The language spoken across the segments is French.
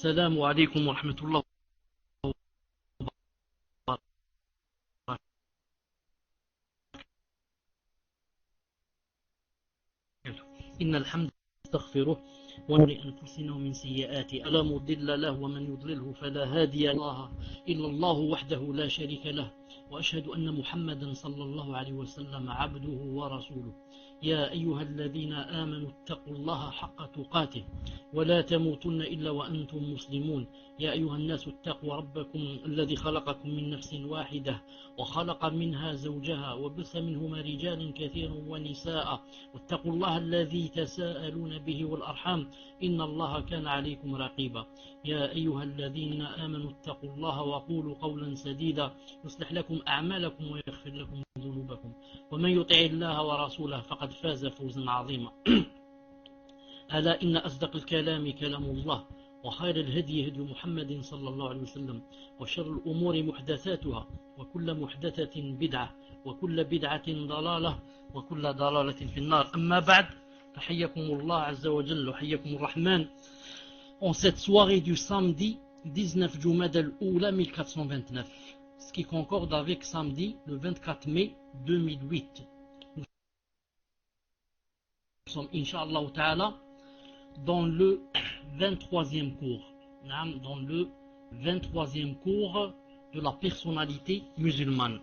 السلام عليكم ورحمة الله وبركاته. إن الحمد نستغفره ونري أنفسنا من سيئات ألا مضل له ومن يضلله فلا هادي له إلا الله وحده لا شريك له وأشهد أن محمدا صلى الله عليه وسلم عبده ورسوله. يا أيها الذين آمنوا اتقوا الله حق تقاته ولا تموتن إلا وأنتم مسلمون. يا أيها الناس اتقوا ربكم الذي خلقكم من نفس واحدة وخلق منها زوجها وبث منهما رجالا كثيرا ونساء واتقوا الله الذي تساءلون به والأرحام إن الله كان عليكم رقيبا. يا أيها الذين آمنوا اتقوا الله وقولوا قولا سديدا يصلح لكم أعمالكم ويغفر لكم ذنوبكم ومن يطع الله ورسوله فقد فاز فوزا عظيما. ألا إن أصدق الكلام كلام الله وخير الهدي هدي محمد صلى الله عليه وسلم وشر الأمور محدثاتها وكل محدثة بدعة وكل بدعة ضلالة وكل ضلالة في النار. أما بعد فحياكم الله عز وجل وحياكم الرحمن. En cette soirée du samedi 19 Jumada al-Oula 1429, ce qui concorde avec samedi le 24 mai 2008. Nous sommes, Inch'Allah Ta'ala, dans le 23e cours. Dans le 23e cours de la personnalité musulmane.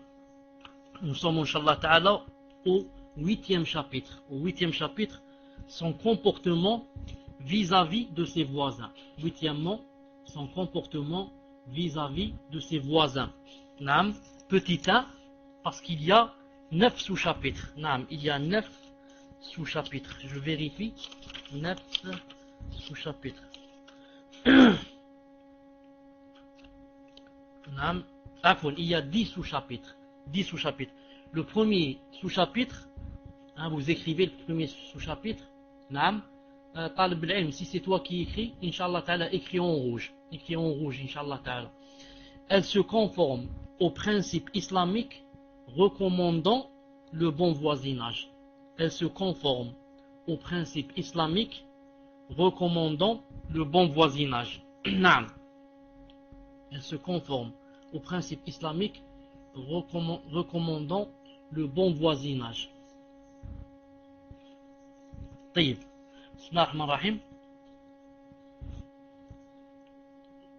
Nous sommes, Inch'Allah Ta'ala, au 8e chapitre. Au 8e chapitre, son comportement vis-à-vis de ses voisins. Huitièmement, son comportement vis-à-vis de ses voisins. Naam, petit 1, parce qu'il y a 9 sous-chapitres. Naam, il y a 9 sous-chapitres. Je vérifie. 9 sous-chapitres. Naam, il y a 10 sous-chapitres. 10 sous-chapitres. Le premier sous-chapitre, vous écrivez le premier sous-chapitre. Naam. Talib al-ilm, si c'est toi qui écris, Inch'Allah Ta'ala, écris en rouge. Écris en rouge, Inch'Allah Ta'ala. Elle se conforme aux principes islamiques recommandant le bon voisinage. Elle se conforme aux principes islamiques recommandant le bon voisinage. Elle se conforme aux principes islamiques recommandant le bon voisinage. طيب.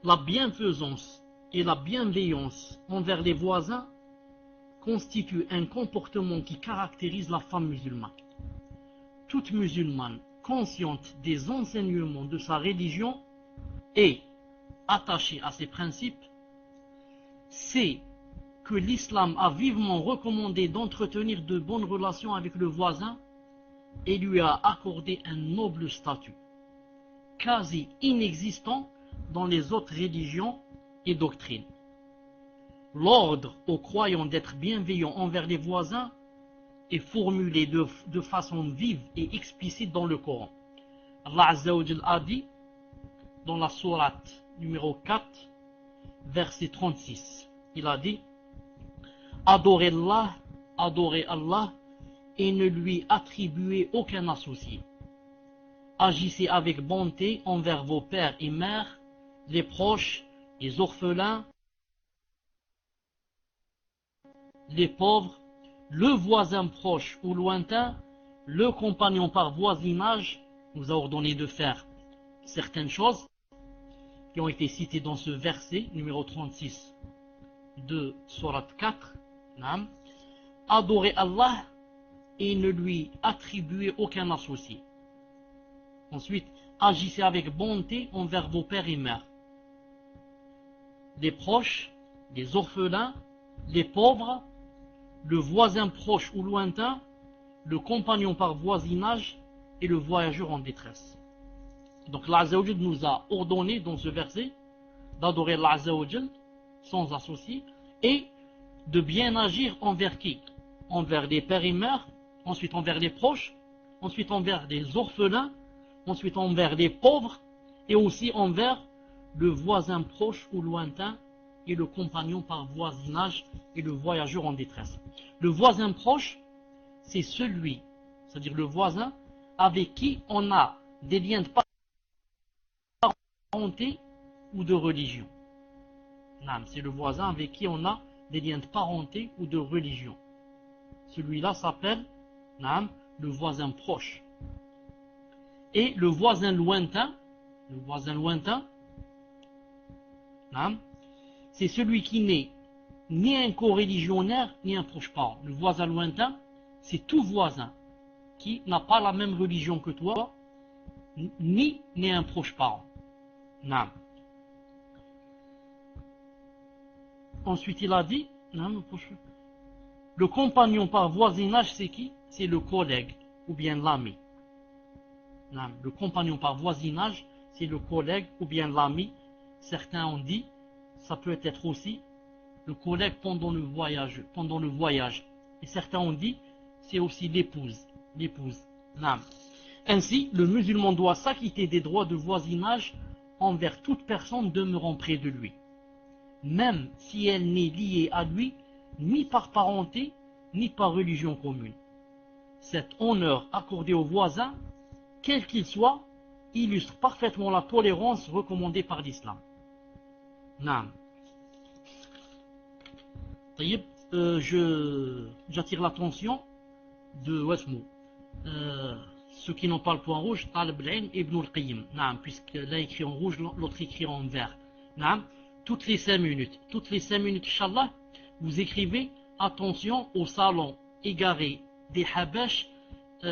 La bienfaisance et la bienveillance envers les voisins constituent un comportement qui caractérise la femme musulmane. Toute musulmane consciente des enseignements de sa religion et attachée à ses principes sait que l'islam a vivement recommandé d'entretenir de bonnes relations avec le voisin et lui a accordé un noble statut, quasi inexistant dans les autres religions et doctrines. L'ordre aux croyants d'être bienveillants envers les voisins est formulé de façon vive et explicite dans le Coran. Allah Azza wa Jal a dit dans la sourate numéro 4, verset 36, il a dit: adorez Allah et ne lui attribuez aucun associé. Agissez avec bonté envers vos pères et mères, les proches, les orphelins, les pauvres, le voisin proche ou lointain, le compagnon par voisinage. Nous a ordonné de faire certaines choses qui ont été citées dans ce verset numéro 36 de sourate 4. Adorez Allah et ne lui attribuez aucun associé. Ensuite, agissez avec bonté envers vos pères et mères, les proches, les orphelins, les pauvres, le voisin proche ou lointain, le compagnon par voisinage et le voyageur en détresse. Donc Allah Azza wa Jal nous a ordonné dans ce verset d'adorer Allah Azza wa Jal sans associé et de bien agir envers qui? Envers les pères et mères, ensuite envers les proches, ensuite envers les orphelins, ensuite envers les pauvres et aussi envers le voisin proche ou lointain et le compagnon par voisinage et le voyageur en détresse. Le voisin proche, c'est celui, c'est-à-dire le voisin avec qui on a des liens de parenté ou de religion. C'est le voisin avec qui on a des liens de parenté ou de religion. Celui-là s'appelle le voisin proche. Et le voisin lointain, c'est celui qui n'est ni un co-religionnaire ni un proche parent. Le voisin lointain, c'est tout voisin qui n'a pas la même religion que toi, ni n'est un proche parent. Ensuite, il a dit, le compagnon par voisinage, c'est qui? C'est le collègue ou bien l'ami. Le compagnon par voisinage, c'est le collègue ou bien l'ami. Certains ont dit, ça peut être aussi le collègue pendant le voyage. Et certains ont dit, c'est aussi l'épouse. Ainsi, le musulman doit s'acquitter des droits de voisinage envers toute personne demeurant près de lui, même si elle n'est liée à lui ni par parenté, ni par religion commune. Cet honneur accordé aux voisins, quel qu'il soit, illustre parfaitement la tolérance recommandée par l'islam. J'attire l'attention de Wasmou. Ceux qui n'ont pas le point rouge, Talib al-Ilm Ibn al-Qayyim, puisque l'un écrit en rouge, l'autre écrit en vert. Toutes les 5 minutes, Inch'Allah, vous écrivez attention au salon égaré des Habash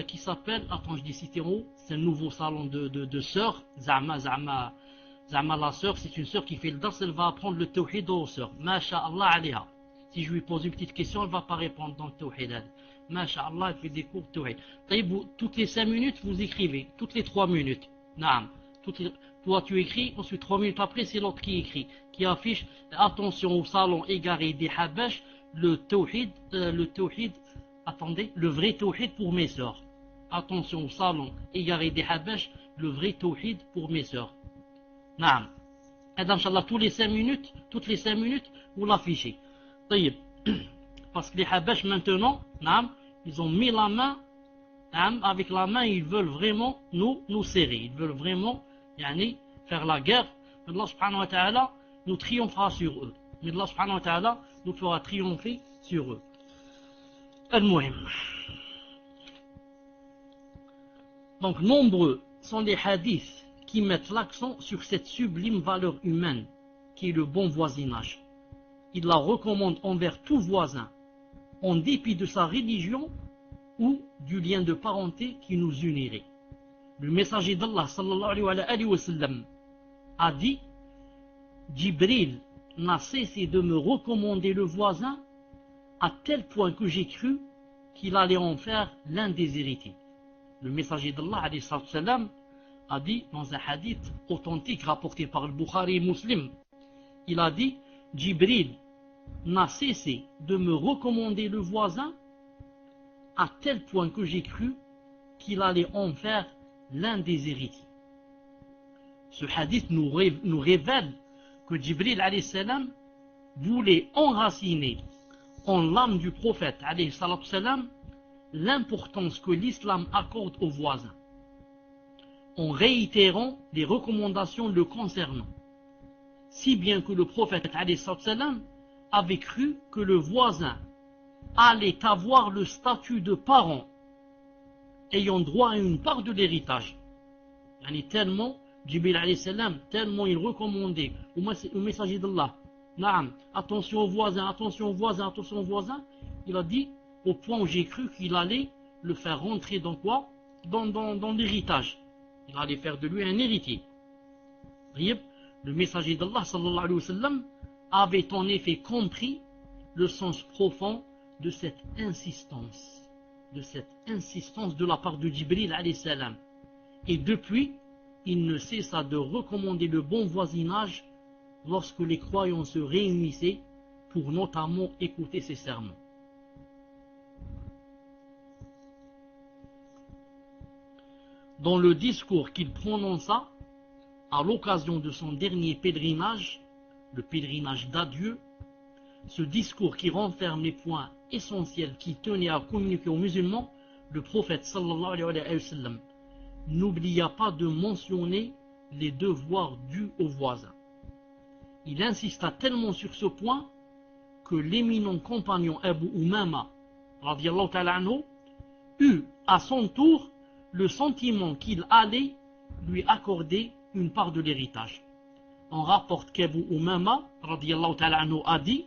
qui s'appelle, attends, je dis cité en haut, c'est un nouveau salon de sœurs, Zama la sœur, c'est une sœur qui fait le dars, elle va apprendre le tawhid aux sœurs, Masha'Allah alayha. Si je lui pose une petite question, elle ne va pas répondre dans le tawhid. Masha'Allah, elle fait des cours de tawhid. Toutes les 5 minutes, vous écrivez, toutes les 3 minutes. Toi tu écris, ensuite 3 minutes après, c'est l'autre qui écrit, qui affiche attention au salon égaré des Habash, le tawhid, attendez, le vrai tawhid pour mes sœurs. Attention au salon égaré des Habash, le vrai tawhid pour mes sœurs. Et Inch'Allah, toutes les 5 minutes, vous l'affichez. Parce que les Habash maintenant, ils ont mis la main, avec la main, ils veulent vraiment nous serrer, ils veulent vraiment faire la guerre. Mais Allah subhanahu wa ta'ala nous triomphera sur eux. Mais Allah subhanahu wa ta'ala nous fera triompher sur eux. Al-Muhim. Donc nombreux sont les hadiths qui mettent l'accent sur cette sublime valeur humaine qui est le bon voisinage. Il la recommande envers tout voisin, en dépit de sa religion ou du lien de parenté qui nous unirait. Le messager d'Allah sallallahu alayhi wa sallam a dit, Jibril n'a cessé de me recommander le voisin à tel point que j'ai cru qu'il allait en faire l'un des héritiers. Le messager d'Allah alayhi sallam a dit dans un hadith authentique rapporté par le Bukhari et Muslim, il a dit, Jibril n'a cessé de me recommander le voisin à tel point que j'ai cru qu'il allait en faire l'un des héritiers. Ce hadith nous révèle que Jibril alayhi salam voulait enraciner en l'âme du prophète alayhi salam l'importance que l'islam accorde aux voisins, en réitérant les recommandations le concernant, si bien que le prophète alayhi salam avait cru que le voisin allait avoir le statut de parent ayant droit à une part de l'héritage. Tellement, Jibril alayhi salam, tellement il recommandait au messager d'Allah, attention aux voisins, il a dit, au point où j'ai cru qu'il allait le faire rentrer dans quoi? Dans l'héritage. Il allait faire de lui un héritier. Le messager d'Allah sallallahu alayhi wa sallam avait en effet compris le sens profond de cette insistance de la part de Jibril alayhi salam. Et depuis, il ne cessa de recommander le bon voisinage lorsque les croyants se réunissaient pour notamment écouter ses sermons. Dans le discours qu'il prononça à l'occasion de son dernier pèlerinage, le pèlerinage d'adieu, ce discours qui renferme les points essentiels qui tenaient à communiquer aux musulmans, le prophète sallallahu alayhi wa sallam n'oublia pas de mentionner les devoirs dus aux voisins. il insista tellement sur ce point que l'éminent compagnon Abu Umama radiallahu ta'ala anhu eut à son tour le sentiment qu'il allait lui accorder une part de l'héritage. On rapporte qu'Abu Umama radiallahu ta'ala anhu a dit: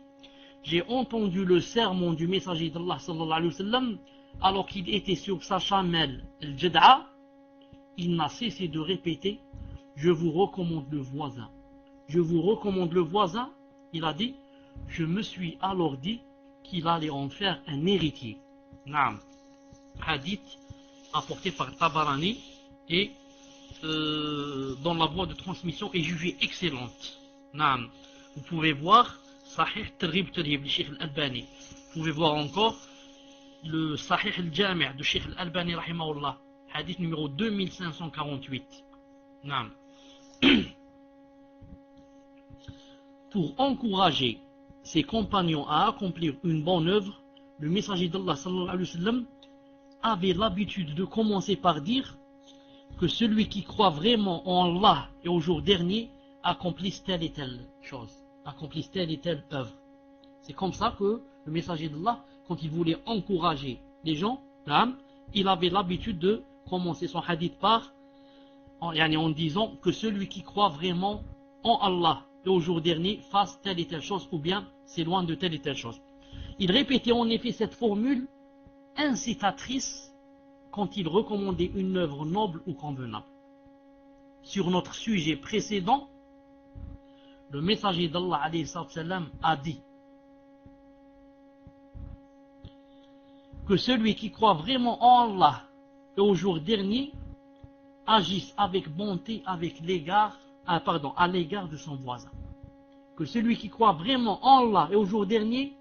j'ai entendu le sermon du messager d'Allah sallallahu alayhi wa sallam alors qu'il était sur sa chamelle al-Jad'a. Il n'a cessé de répéter: je vous recommande le voisin, je vous recommande le voisin. Il a dit: je me suis alors dit qu'il allait en faire un héritier. Naam. Hadith apporté par Tabarani et dans la voie de transmission est jugée excellente. Naam. Vous pouvez voir Sahih Targhib Tarhib de Cheikh Al-Albani. Vous pouvez voir encore le Sahih Al-Jami' de Cheikh Al-Albani rahimahullah, hadith numéro 2548. Naam. Pour encourager ses compagnons à accomplir une bonne œuvre, le messager d'Allah sallallahu alayhi wa sallam avait l'habitude de commencer par dire que celui qui croit vraiment en Allah et au jour dernier accomplisse telle et telle chose, accomplisse telle et telle œuvre. C'est comme ça que le messager d'Allah, quand il voulait encourager les gens, il avait l'habitude de commencer son hadith par en disant que celui qui croit vraiment en Allah et au jour dernier fasse telle et telle chose, ou bien s'éloigne de telle et telle chose. Il répétait en effet cette formule incitatrice quand il recommandait une œuvre noble ou convenable. Sur notre sujet précédent, le messager d'Allah alayhi salam a dit que celui qui croit vraiment en Allah et au jour dernier agisse avec bonté à l'égard de son voisin. Que celui qui croit vraiment en Allah et au jour dernier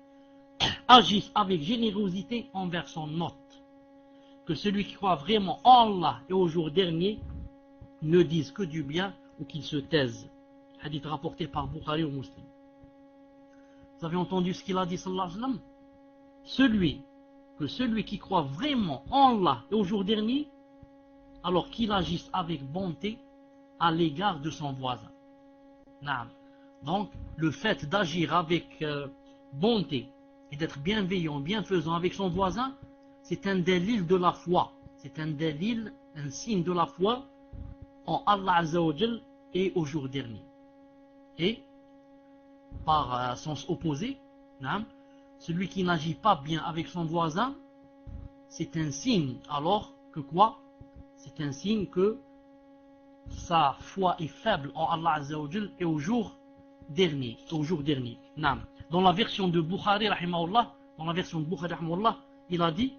agisse avec générosité envers son hôte. Que celui qui croit vraiment en Allah et au jour dernier ne dise que du bien ou qu'il se taise. Hadith rapporté par Bukhari ou Muslim. Vous avez entendu ce qu'il a dit sallallahu alayhi wa sallam? Celui qui croit vraiment en Allah et au jour dernier, alors qu'il agisse avec bonté à l'égard de son voisin. Donc, le fait d'agir avec bonté et d'être bienveillant, bienfaisant avec son voisin, c'est un délit de la foi. C'est un délit, un signe de la foi en Allah Azza wa Jal et au jour dernier. Et, par sens opposé, celui qui n'agit pas bien avec son voisin, c'est un signe alors que quoi? C'est un signe que sa foi est faible en Allah Azza wa Jal et au jour dernier. Dans la version de Bukhari rahimahullah, il a dit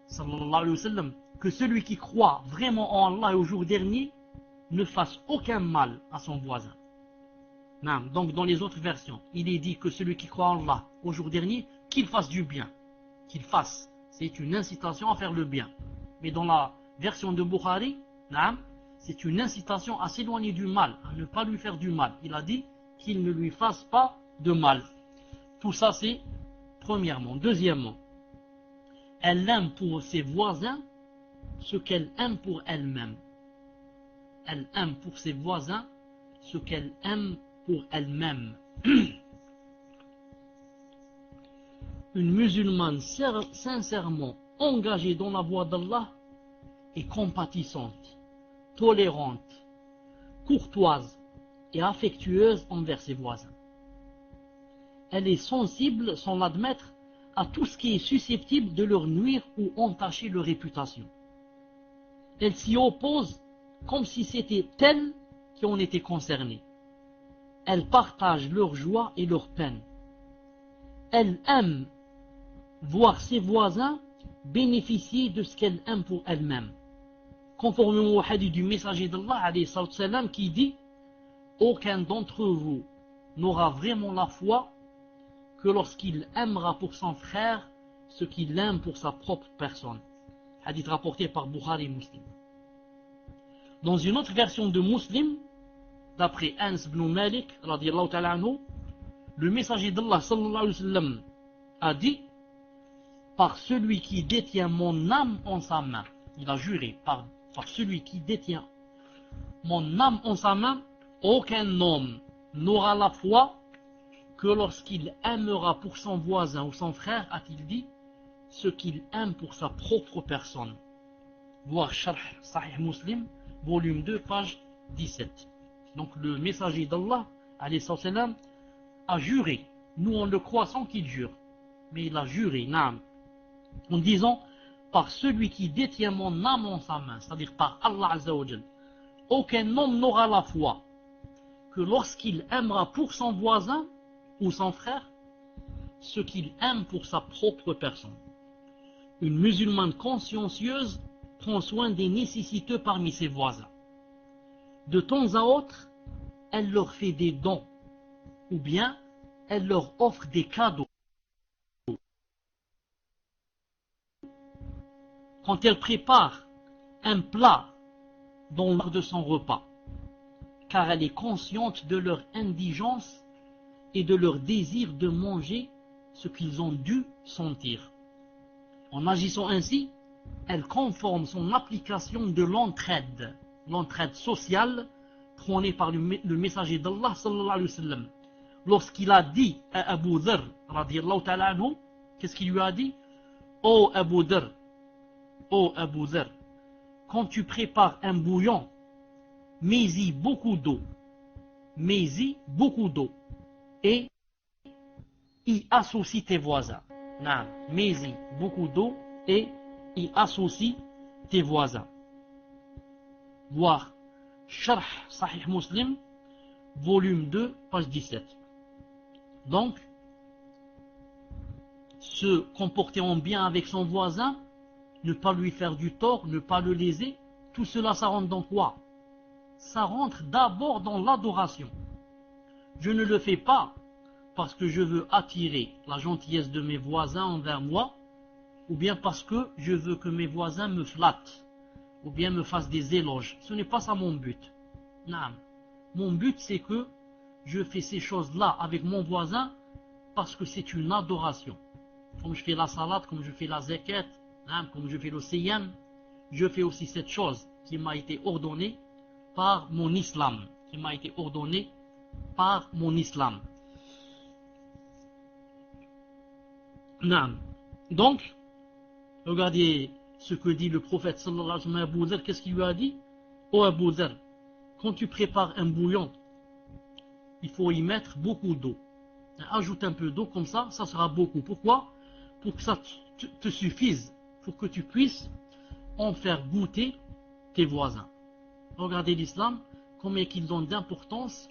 sallallahu alayhi wa sallam que celui qui croit vraiment en Allah et au jour dernier ne fasse aucun mal à son voisin. Donc dans les autres versions, il est dit que celui qui croit en Allah au jour dernier, qu'il fasse du bien. Qu'il fasse. C'est une incitation à faire le bien. Mais dans la version de Bukhari, c'est une incitation à s'éloigner du mal, à ne pas lui faire du mal. Il a dit qu'il ne lui fasse pas de mal. Tout ça c'est premièrement. Deuxièmement, elle aime pour ses voisins ce qu'elle aime pour elle-même. Elle aime pour ses voisins ce qu'elle aime pour elle-même. Une musulmane sincèrement engagée dans la voie d'Allah est compatissante, tolérante, courtoise et affectueuse envers ses voisins. Elle est sensible, sans l'admettre, à tout ce qui est susceptible de leur nuire ou entacher leur réputation. Elle s'y oppose comme si c'était elles qui en étaient concernées. Elle partage leur joie et leur peine. Elle aime voir ses voisins bénéficier de ce qu'elle aime pour elle-même. Conformément au hadith du messager d'Allah alayhi salam qui dit: aucun d'entre vous n'aura vraiment la foi que lorsqu'il aimera pour son frère ce qu'il aime pour sa propre personne. Hadith rapporté par Bukhari et Muslim. Dans une autre version de Muslim, d'après Anas ibn Malik radiyallahu ta'ala anhu, le messager d'Allah sallallahu alayhi wa sallam a dit: par celui qui détient mon âme en sa main, il a juré par celui qui détient mon âme en sa main, aucun homme n'aura la foi que lorsqu'il aimera pour son voisin ou son frère, a-t-il dit, ce qu'il aime pour sa propre personne. Voir Sharh Sahih Muslim, volume 2, page 17. Donc le messager d'Allah, alayhi salam, a juré. Nous on le croit sans qu'il jure. Mais il a juré, naam, en disant, par celui qui détient mon âme en sa main, c'est-à-dire par Allah Azza wa Jal, aucun homme n'aura la foi que lorsqu'il aimera pour son voisin ou son frère ce qu'il aime pour sa propre personne. Une musulmane consciencieuse prend soin des nécessiteux parmi ses voisins. De temps à autre, elle leur fait des dons, ou bien elle leur offre des cadeaux. Quand elle prépare un plat dans l'heure de son repas, car elle est consciente de leur indigence et de leur désir de manger ce qu'ils ont dû sentir. En agissant ainsi, elle conforme son application de l'entraide sociale prônée par le messager d'Allah sallallahu alayhi wa sallam. Lorsqu'il a dit à Abu Dharr radiyallahu ta'ala anhu, qu'est-ce qu'il lui a dit? Ô Abu Dharr, quand tu prépares un bouillon, mets-y beaucoup d'eau, et y associe tes voisins. Mets-y beaucoup d'eau et y associe tes voisins. Voir Sharh Sahih Muslim, volume 2, page 17. Donc, se comporter en bien avec son voisin, ne pas lui faire du tort, ne pas le léser, tout cela, ça rentre dans quoi? Ça rentre d'abord dans l'adoration. Je ne le fais pas parce que je veux attirer la gentillesse de mes voisins envers moi, ou bien parce que je veux que mes voisins me flattent, ou bien me fassent des éloges. Ce n'est pas ça mon but. Non. Mon but, c'est que je fais ces choses-là avec mon voisin parce que c'est une adoration. Comme je fais la salade, comme je fais la zakat, comme je fais le siyam, je fais aussi cette chose qui m'a été ordonnée par mon islam. Donc, regardez ce que dit le prophète sallallahu alayhi wa sallam à Abu Dharr. Qu'est-ce qu'il lui a dit? Ô Abu Dharr, quand tu prépares un bouillon, il faut y mettre beaucoup d'eau. Ajoute un peu d'eau, comme ça, ça sera beaucoup. Pourquoi? Pour que ça te suffise, pour que tu puisses en faire goûter tes voisins. Regardez l'islam, combien qu'il donne d'importance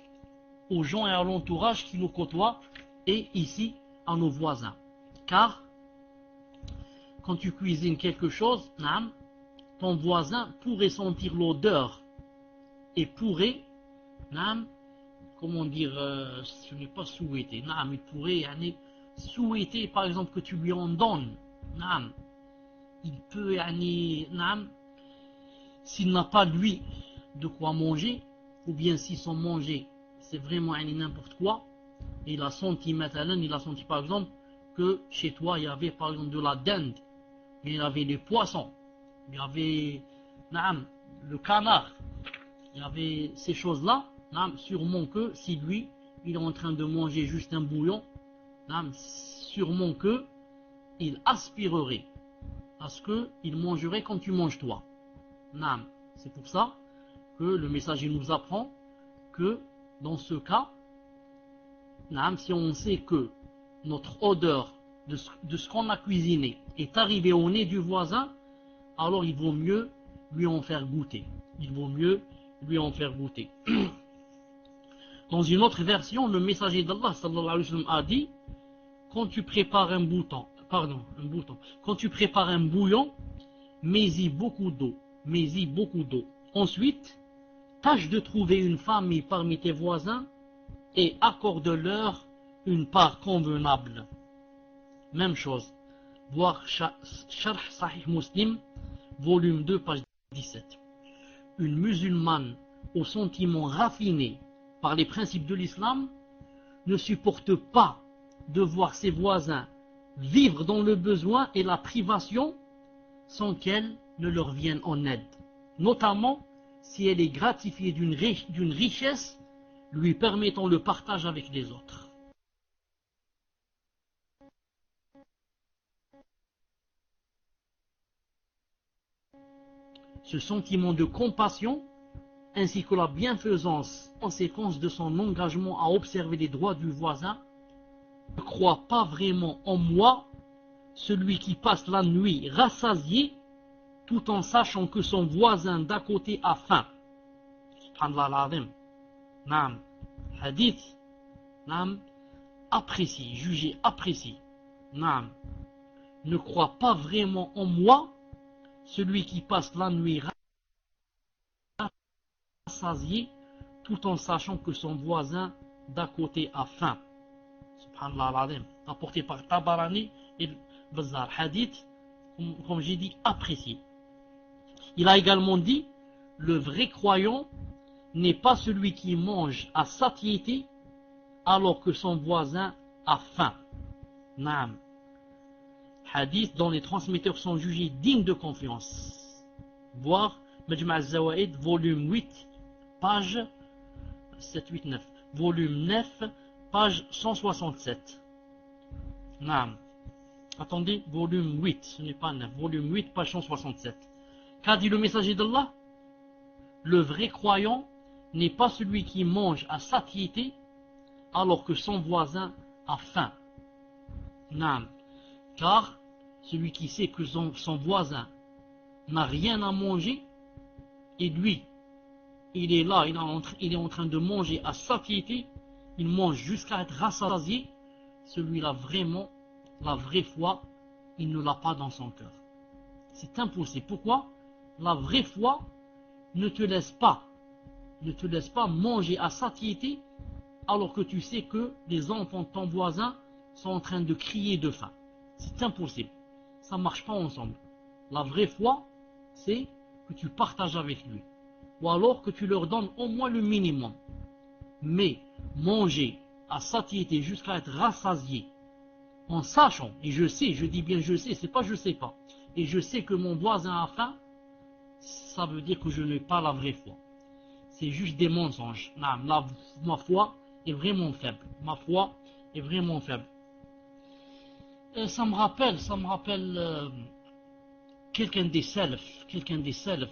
aux gens et à l'entourage qui nous côtoient, et ici à nos voisins. Car quand tu cuisines quelque chose, ton voisin pourrait sentir l'odeur et pourrait, comment dire, ce n'est pas souhaiter, il pourrait souhaiter par exemple que tu lui en donnes. Il peut, s'il n'a pas lui de quoi manger, ou bien si son manger c'est vraiment n'importe quoi, et il a senti par exemple que chez toi il y avait par exemple de la dinde, il y avait des poissons, il y avait le canard, il y avait ces choses là, sûrement que si lui il est en train de manger juste un bouillon, sûrement que il aspirerait à ce qu'il mangerait comme tu manges toi. C'est pour ça que le messager nous apprend que dans ce cas, si on sait que notre odeur de ce qu'on a cuisiné est arrivée au nez du voisin, alors il vaut mieux lui en faire goûter. Dans une autre version, le messager d'Allah sallallahu alayhi wa sallam a dit, quand tu prépares quand tu prépares un bouillon, mets-y beaucoup d'eau. Ensuite, tâche de trouver une famille parmi tes voisins et accorde-leur une part convenable. Même chose. Voir Sharh Sahih Muslim, volume 2, page 17. Une musulmane aux sentiments raffinés par les principes de l'islam ne supporte pas de voir ses voisins vivre dans le besoin et la privation sans qu'elle ne leur vienne en aide, notamment si elle est gratifiée d'une richesse lui permettant le partage avec les autres. Ce sentiment de compassion ainsi que la bienfaisance, conséquence de son engagement à observer les droits du voisin, ne croit pas vraiment en moi, celui qui passe la nuit rassasié, tout en sachant que son voisin d'à côté a faim. Subhanallah al-Azim. Naam. Hadith. Naam. Apprécié, jugé, apprécié. Naam. Ne croit pas vraiment en moi, celui qui passe la nuit rassasié, tout en sachant que son voisin d'à côté a faim. Subhanallah al-Azim. Rapporté par Tabarani et Bazar. Hadith, comme j'ai dit, apprécié. Il a également dit, le vrai croyant n'est pas celui qui mange à satiété alors que son voisin a faim. Naam. Hadith dont les transmetteurs sont jugés dignes de confiance. Voir Majma' al-Zawaid, volume 8, page 789. Volume 9, page 167. Naam. Attendez, volume 8, ce n'est pas 9, volume 8, page 167. Qu'a dit le messager d'Allah? Le vrai croyant n'est pas celui qui mange à satiété alors que son voisin a faim. Naam. Car celui qui sait que son voisin n'a rien à manger et lui, il est là, il est en train de manger à satiété, il mange jusqu'à être rassasié, celui-là vraiment, la vraie foi, il ne l'a pas dans son cœur. C'est impossible. Pourquoi? La vraie foi ne te laisse pas manger à satiété alors que tu sais que les enfants de ton voisin sont en train de crier de faim. C'est impossible. Ça ne marche pas ensemble. La vraie foi, c'est que tu partages avec lui. Ou alors que tu leur donnes au moins le minimum. Mais manger à satiété jusqu'à être rassasié, en sachant, et je sais, je dis bien je sais, c'est pas je sais pas, et je sais que mon voisin a faim, ça veut dire que je n'ai pas la vraie foi. C'est juste des mensonges. Non, ma foi est vraiment faible. Ma foi est vraiment faible. Ça me rappelle quelqu'un des salafs,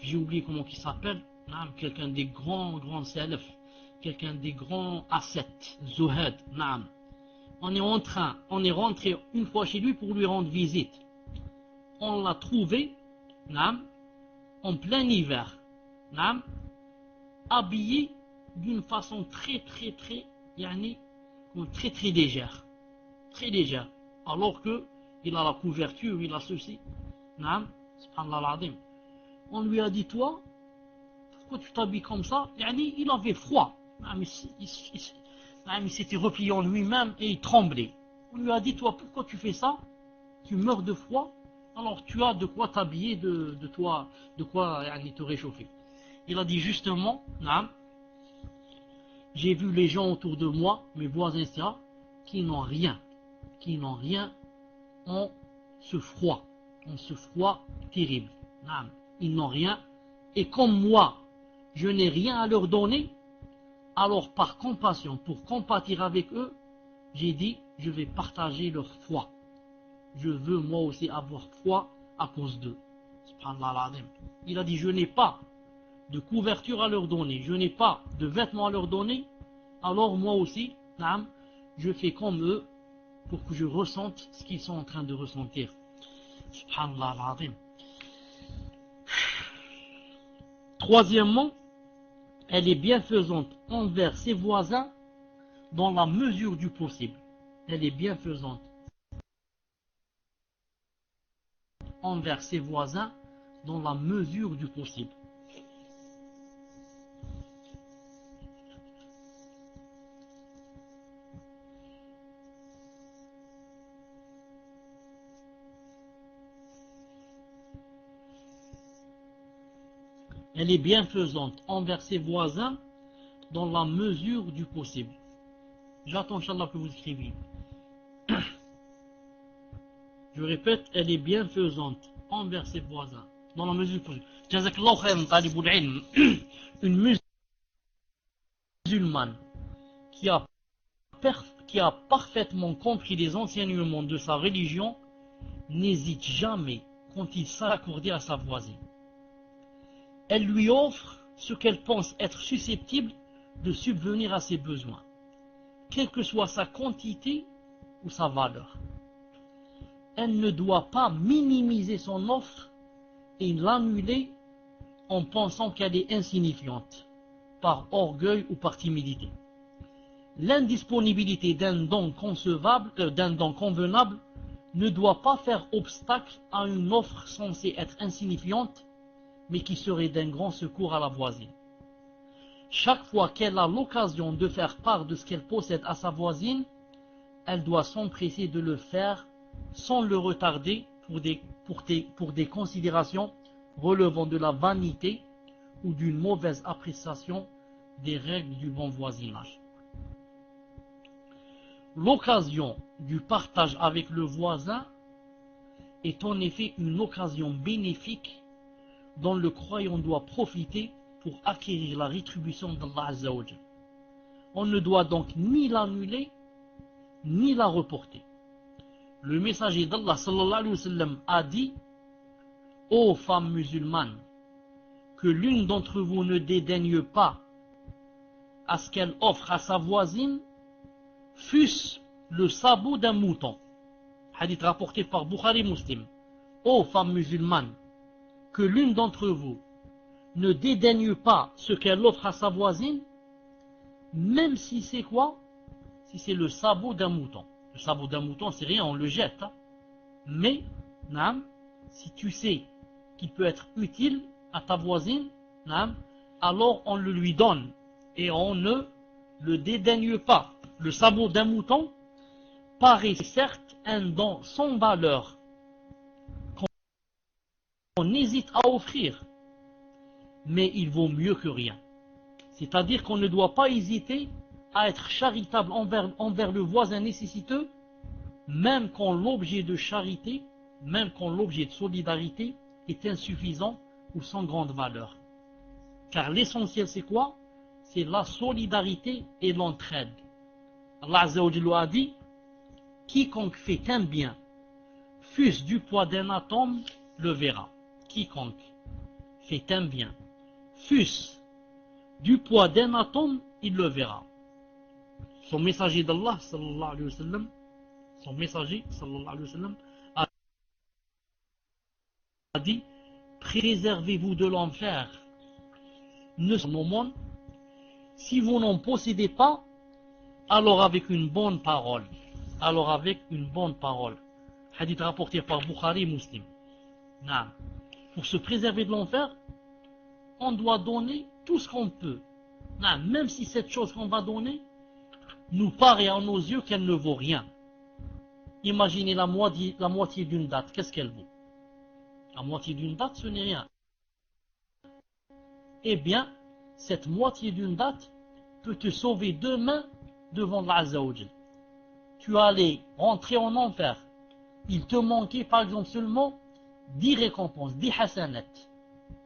j'ai oublié comment il s'appelle, quelqu'un des grands salafs, quelqu'un des grands ascètes, Zuhad, naam. On est rentré une fois chez lui pour lui rendre visite. On l'a trouvé, naam, en plein hiver, naam, habillé d'une façon très légère, alors que il a la couverture, il a ceci, naam, subhanallah al-azim. On lui a dit, toi, pourquoi tu t'habilles comme ça? Il avait froid, il s'était replié en lui-même et il tremblait. On lui a dit, toi, pourquoi tu fais ça? Tu meurs de froid, alors tu as de quoi t'habiller, de quoi te réchauffer. Il a dit justement, j'ai vu les gens autour de moi, mes voisins, etc., qui n'ont rien en ce froid terrible. Ils n'ont rien, et comme moi, je n'ai rien à leur donner, alors par compassion, pour compatir avec eux, j'ai dit, je vais partager leur foi. Je veux moi aussi avoir foi à cause d'eux. Subhanallah al-Azim. Il a dit, je n'ai pas de couverture à leur donner, je n'ai pas de vêtements à leur donner, alors moi aussi, je fais comme eux pour que je ressente ce qu'ils sont en train de ressentir. Subhanallah al-Azim. Troisièmement, elle est bienfaisante envers ses voisins dans la mesure du possible. Elle est bienfaisante envers ses voisins dans la mesure du possible. Elle est bienfaisante envers ses voisins dans la mesure du possible. J'attends, Inch'Allah, que vous écriviez. Je répète, elle est bienfaisante envers ses voisins dans la mesure du possible. Jazakallahu khayran, talibul ilm. Une musulmane qui a parfaitement compris les enseignements de sa religion n'hésite jamais quand il s'accorde à sa voisine. Elle lui offre ce qu'elle pense être susceptible de subvenir à ses besoins, quelle que soit sa quantité ou sa valeur. Elle ne doit pas minimiser son offre et l'annuler en pensant qu'elle est insignifiante, par orgueil ou par timidité. L'indisponibilité d'un don convenable ne doit pas faire obstacle à une offre censée être insignifiante, mais qui serait d'un grand secours à la voisine. Chaque fois qu'elle a l'occasion de faire part de ce qu'elle possède à sa voisine, elle doit s'empresser de le faire sans le retarder pour des considérations relevant de la vanité ou d'une mauvaise appréciation des règles du bon voisinage. L'occasion du partage avec le voisin est en effet une occasion bénéfique dont le croyant doit profiter pour acquérir la rétribution d'Allah Azza wa Jal. On ne doit donc ni l'annuler ni la reporter. Le messager d'Allah sallallahu alayhi wa sallam a dit: ô femmes musulmanes, que l'une d'entre vous ne dédaigne pas à ce qu'elle offre à sa voisine, fût-ce le sabot d'un mouton. Hadith rapporté par Bukhari Muslim. Ô femmes musulmanes, que l'une d'entre vous ne dédaigne pas ce qu'elle offre à sa voisine, même si c'est quoi? Si c'est le sabot d'un mouton. Le sabot d'un mouton, c'est rien, on le jette. Hein. Mais, si tu sais qu'il peut être utile à ta voisine, alors on le lui donne et on ne le dédaigne pas. Le sabot d'un mouton paraît certes un don sans valeur qu'on hésite à offrir, mais il vaut mieux que rien. C'est-à-dire qu'on ne doit pas hésiter à être charitable envers le voisin nécessiteux, même quand l'objet de charité, même quand l'objet de solidarité est insuffisant ou sans grande valeur. Car l'essentiel c'est quoi? C'est la solidarité et l'entraide. Allah Azza wa Jalla a dit: quiconque fait un bien, fût-ce du poids d'un atome, le verra. Quiconque fait un bien, fût-ce du poids d'un atome, il le verra. Son messager d'Allah sallallahu alayhi wa sallam, son messager sallallahu alayhi wa sallam a dit: préservez-vous de l'enfer. Ne sommes si vous n'en possédez pas, alors avec une bonne parole. Alors avec une bonne parole. Hadith rapporté par Bukhari Muslim. Pour se préserver de l'enfer, on doit donner tout ce qu'on peut. Même si cette chose qu'on va donner nous paraît à nos yeux qu'elle ne vaut rien. Imaginez la moitié d'une date, qu'est-ce qu'elle vaut? La moitié d'une date, ce n'est rien. Eh bien, cette moitié d'une date peut te sauver demain devant Allah Azza wa Jal. Tu allais rentrer en enfer. Il te manquait par exemple seulement 10 récompenses, 10 hasanat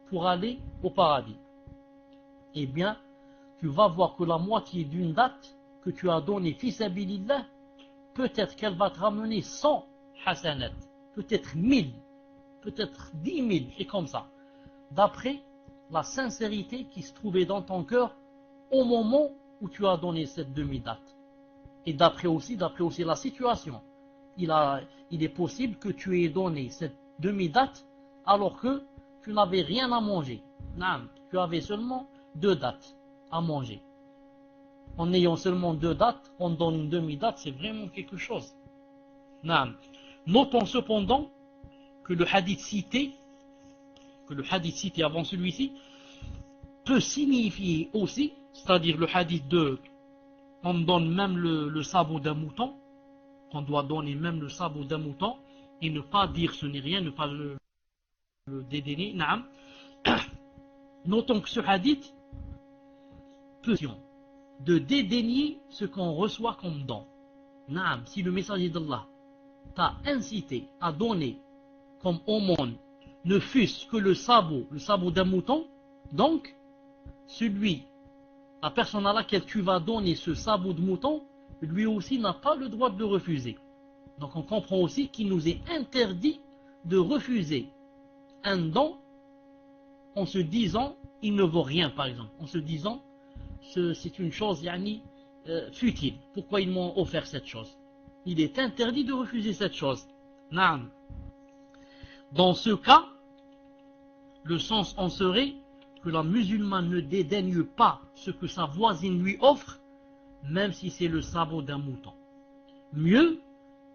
pour aller au paradis. Eh bien, tu vas voir que la moitié d'une date que tu as donnée fils sabilillah, peut-être qu'elle va te ramener 100 hasanat, peut-être 1000, peut-être 10 000, et comme ça. D'après la sincérité qui se trouvait dans ton cœur au moment où tu as donné cette demi-date. Et d'après aussi la situation. Il est possible que tu aies donné cette demi-date alors que tu n'avais rien à manger. Tu avais seulement 2 dates à manger. En ayant seulement 2 dates, on donne une demi-date, c'est vraiment quelque chose. Notons cependant que le hadith cité avant celui-ci peut signifier aussi, c'est-à-dire le hadith de on donne même le sabot d'un mouton, qu'on doit donner même le sabot d'un mouton et ne pas dire ce n'est rien, ne pas le dédaigner. Notons que ce hadith peut de dédaigner ce qu'on reçoit comme don. Si le messager d'Allah t'a incité à donner comme aumône ne fût-ce que le sabot d'un mouton, donc celui la personne à laquelle tu vas donner ce sabot de mouton, lui aussi n'a pas le droit de le refuser. Donc on comprend aussi qu'il nous est interdit de refuser un don en se disant il ne vaut rien, par exemple, en se disant c'est une chose futile, pourquoi ils m'ont offert cette chose. Il est interdit de refuser cette chose. Naam. Dans ce cas, le sens en serait que la musulmane ne dédaigne pas ce que sa voisine lui offre, même si c'est le sabot d'un mouton. Mieux,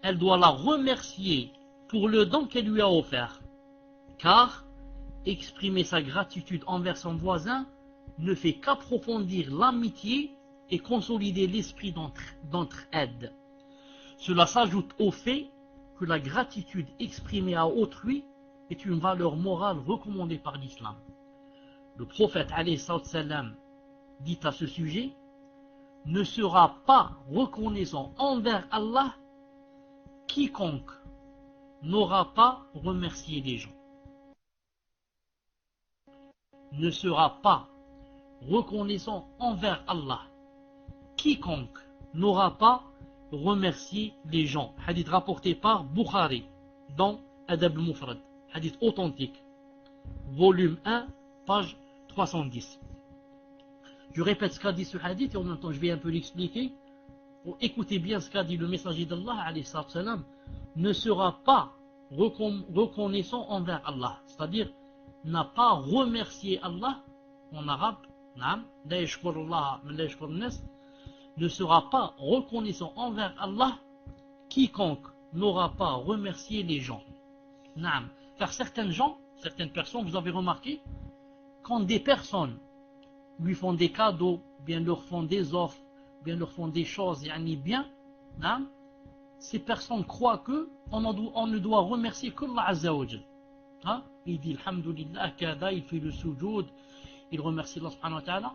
elle doit la remercier pour le don qu'elle lui a offert, car exprimer sa gratitude envers son voisin ne fait qu'approfondir l'amitié et consolider l'esprit d'entraide. Cela s'ajoute au fait que la gratitude exprimée à autrui est une valeur morale recommandée par l'islam. Le prophète alayhi salam dit à ce sujet: ne sera pas reconnaissant envers Allah quiconque n'aura pas remercié les gens. Ne sera pas reconnaissant envers Allah quiconque n'aura pas remercié les gens. Hadith rapporté par Bukhari dans Adab al-Mufrad, hadith authentique, volume 1, page 310. Je répète ce qu'a dit ce hadith et en même temps je vais un peu l'expliquer. Écoutez bien ce qu'a dit le messager d'Allah alayhi salam: ne sera pas reconnaissant envers Allah, c'est-à-dire n'a pas remercié Allah en arabe, ne sera pas reconnaissant envers Allah quiconque n'aura pas remercié les gens. Car certaines personnes, vous avez remarqué, quand des personnes lui font des cadeaux, bien leur font des offres, bien leur font des choses bien, ces personnes croient que on ne doit remercier que Allah Azza wa Jal. Il dit Alhamdulillah, kada, il fait le sujoud, il remercie Allah subhanahu wa ta'ala,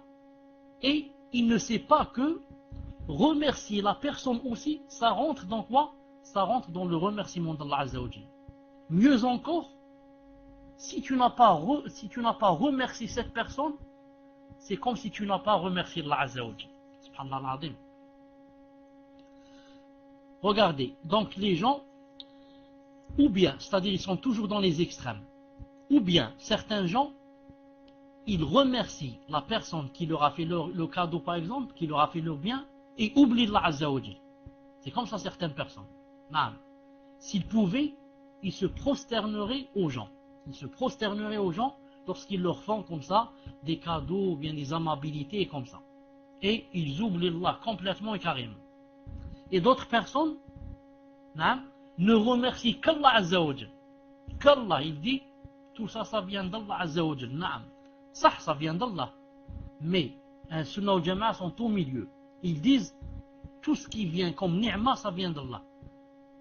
et il ne sait pas que remercier la personne aussi, ça rentre dans quoi? Ça rentre dans le remerciement d'Allah Azza wa Jal. Mieux encore, si tu n'as pas remercié cette personne, c'est comme si tu n'as pas remercié Allah Azza wa Jal. Subhanallah al-Azim. Regardez, donc les gens, ou bien, c'est-à-dire ils sont toujours dans les extrêmes, ou bien certains gens, ils remercient la personne qui leur a fait le cadeau par exemple, qui leur a fait leur bien, et oublient Allah Azza wa Jal. C'est comme ça certaines personnes. S'ils pouvaient, ils se prosterneraient aux gens. Ils se prosterneraient aux gens lorsqu'ils leur font comme ça des cadeaux ou bien des amabilités comme ça. Et ils oublient Allah complètement et carrément. Et d'autres personnes ne remercient qu'Allah Azza wa Jal. Qu'Allah, il dit, tout ça, ça vient d'Allah Azza wa Jal. Ça vient d'Allah. Mais un sunnah ou jama'a sont au milieu. Ils disent, tout ce qui vient comme ni'ma, ça vient d'Allah.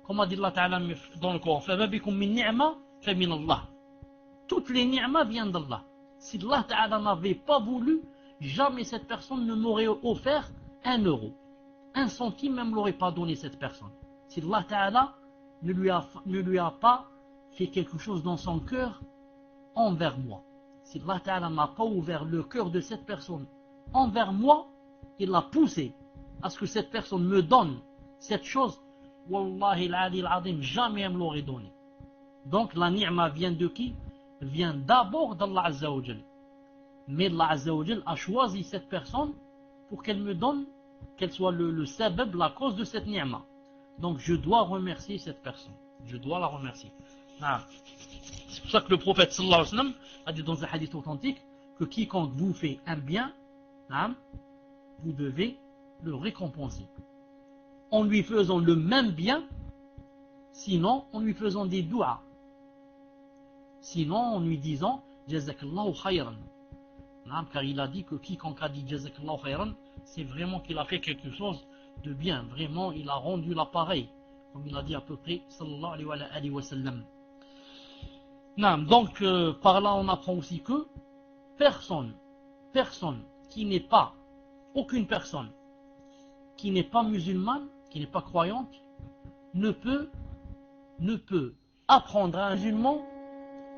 Comme a dit Allah Ta'ala dans le Coran, فَبَبِكُمْ مِنْ نِعْمَةٍ فَمِنَ اللَّهِ. Toutes les ni'mas viennent d'Allah. Si Allah Ta'ala n'avait pas voulu, jamais cette personne ne m'aurait offert 1 euro. 1 centime même ne l'aurait pas donné cette personne. Si Allah Ta'ala ne lui a pas fait quelque chose dans son cœur envers moi. Si Allah Ta'ala n'a pas ouvert le cœur de cette personne envers moi, il l'a poussé à ce que cette personne me donne cette chose, Wallahi al-Ali al-Azim, jamais elle me l'aurait donné. Donc la ni'ma vient de qui? Vient d'abord d'Allah Azza wa Jal. Mais Allah Azza wa Jal a choisi cette personne pour qu'elle me donne, qu'elle soit le sabab, la cause de cette ni'ma. Donc je dois remercier cette personne. Je dois la remercier. C'est pour ça que le prophète sallallahu alayhi wa sallam a dit dans un hadith authentique que quiconque vous fait un bien, vous devez le récompenser. En lui faisant le même bien, sinon en lui faisant des du'as. Sinon en lui disant Jazakallahu khayran. Car il a dit que quiconque a dit Jazakallahu khayran, c'est vraiment qu'il a fait quelque chose de bien. Vraiment, il a rendu l'appareil. Comme il a dit à peu près, sallallahu alayhi wa sallam. Donc, par là, on apprend aussi que aucune personne qui n'est pas musulmane, qui n'est pas croyante, ne peut apprendre à un musulman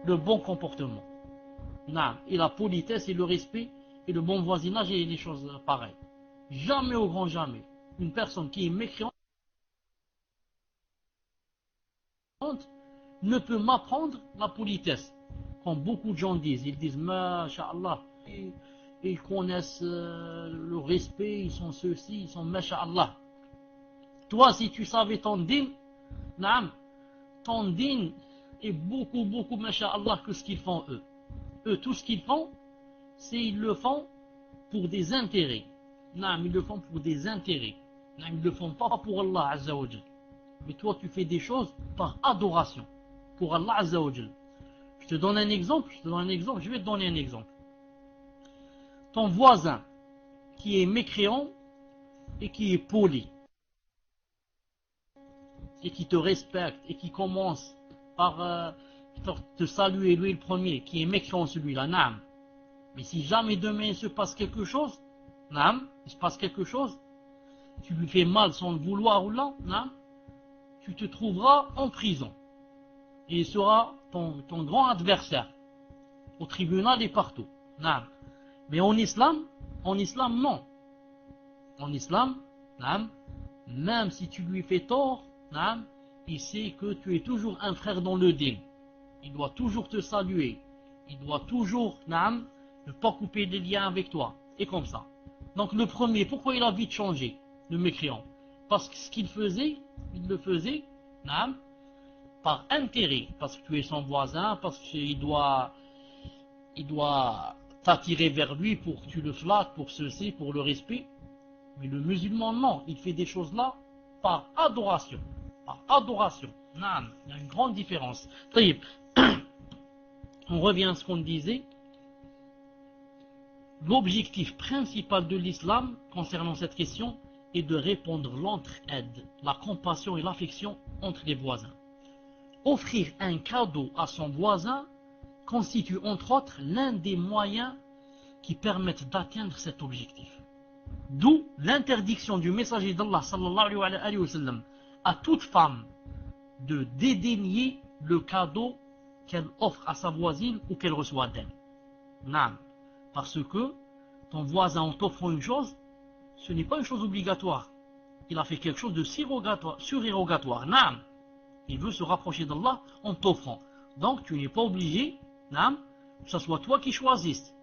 le bon comportement. Et la politesse et le respect et le bon voisinage et des choses pareilles. Jamais au grand jamais, une personne qui est mécréante ne peut m'apprendre la politesse. Comme beaucoup de gens disent, ils disent, Masha'Allah, et ils connaissent le respect, ils sont ceux-ci, ils sont Masha'Allah. Toi, si tu savais ton din, naam, ton din est beaucoup, Masha'Allah, que ce qu'ils font eux. Eux, tout ce qu'ils font, c'est ils le font pour des intérêts. Naam, ils le font pour des intérêts. Naam, ils le font pas pour Allah Azza wa Jal. Mais toi, tu fais des choses par adoration pour Allah Azza wa Jal. Je te donne un exemple, je vais te donner un exemple. Ton voisin qui est mécréant et qui est poli et qui te respecte et qui commence par te saluer, lui le premier, qui est mécréant celui-là, naam. Mais si jamais demain il se passe quelque chose, naam, il se passe quelque chose, tu lui fais mal sans le vouloir ou là, naam, tu te trouveras en prison. Et il sera ton grand adversaire au tribunal et partout. Naam. Mais en islam, non. En islam, naam, même si tu lui fais tort, naam, il sait que tu es toujours un frère dans le din. Il doit toujours te saluer. Il doit toujours, naam, ne pas couper des liens avec toi. Et comme ça. Donc le premier, pourquoi il a vite changé, le mécréant? Parce que ce qu'il faisait, il le faisait, naam, par intérêt, parce que tu es son voisin, parce qu'il doit t'attirer vers lui pour que tu le flattes, pour ceci, pour le respect. Mais le musulman, non, il fait des choses là par adoration. Par adoration. Non, il y a une grande différence. On revient à ce qu'on disait. L'objectif principal de l'islam concernant cette question est de répandre l'entraide, la compassion et l'affection entre les voisins. Offrir un cadeau à son voisin constitue entre autres l'un des moyens qui permettent d'atteindre cet objectif. D'où l'interdiction du messager d'Allah sallallahu alayhi wa sallam à toute femme de dédaigner le cadeau qu'elle offre à sa voisine ou qu'elle reçoit d'elle. Naam. Parce que ton voisin en t'offrant une chose, ce n'est pas une chose obligatoire. Il a fait quelque chose de surérogatoire. Naam. Il veut se rapprocher d'Allah en t'offrant. Donc tu n'es pas obligé, naam, que ce soit toi qui choisisses.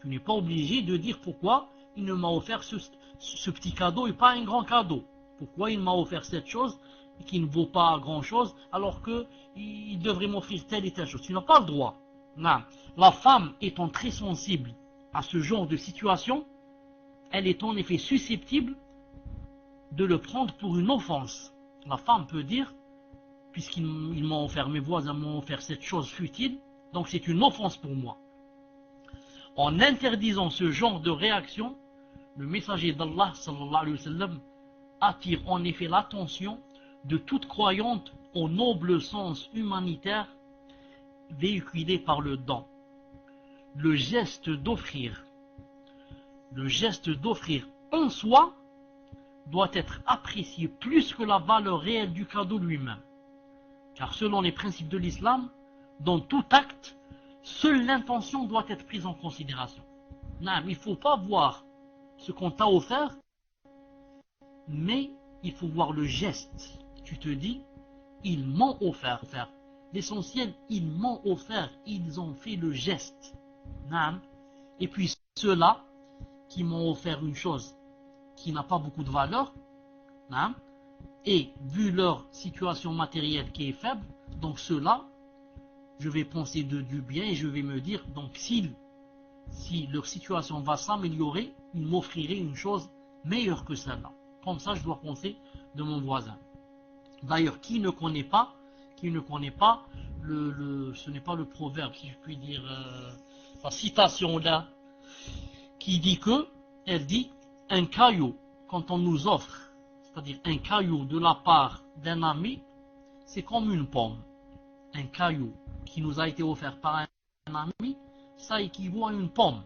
Tu n'es pas obligé de dire pourquoi il ne m'a offert ce petit cadeau et pas un grand cadeau. Pourquoi il m'a offert cette chose qui ne vaut pas grand chose alors qu'il devrait m'offrir telle et telle chose. Tu n'as pas le droit. Non. La femme étant très sensible à ce genre de situation, elle est en effet susceptible de le prendre pour une offense. La femme peut dire, puisqu'ils m'ont offert, mes voisins m'ont offert cette chose futile, donc c'est une offense pour moi. En interdisant ce genre de réaction, le messager d'Allah sallallahu alayhi wa sallam attire en effet l'attention de toute croyante au noble sens humanitaire véhiculé par le don. Le geste d'offrir en soi doit être apprécié plus que la valeur réelle du cadeau lui-même. Car selon les principes de l'islam, dans tout acte, seule l'intention doit être prise en considération. Non, il ne faut pas voir ce qu'on t'a offert, mais il faut voir le geste. Tu te dis, ils m'ont offert. L'essentiel, ils m'ont offert, ils ont fait le geste. Non. Et puis ceux-là qui m'ont offert une chose qui n'a pas beaucoup de valeur, non, et vu leur situation matérielle qui est faible, donc ceux-là, je vais penser du bien et je vais me dire, donc si leur situation va s'améliorer, ils m'offriraient une chose meilleure que celle-là. Comme ça, je dois penser de mon voisin. D'ailleurs, qui ne connaît pas, ce n'est pas le proverbe, si je puis dire, la citation là, qui dit que, elle dit, un caillou, quand on nous offre, c'est-à-dire un caillou de la part d'un ami, c'est comme une pomme. Un caillou qui nous a été offert par un ami, ça équivaut à une pomme.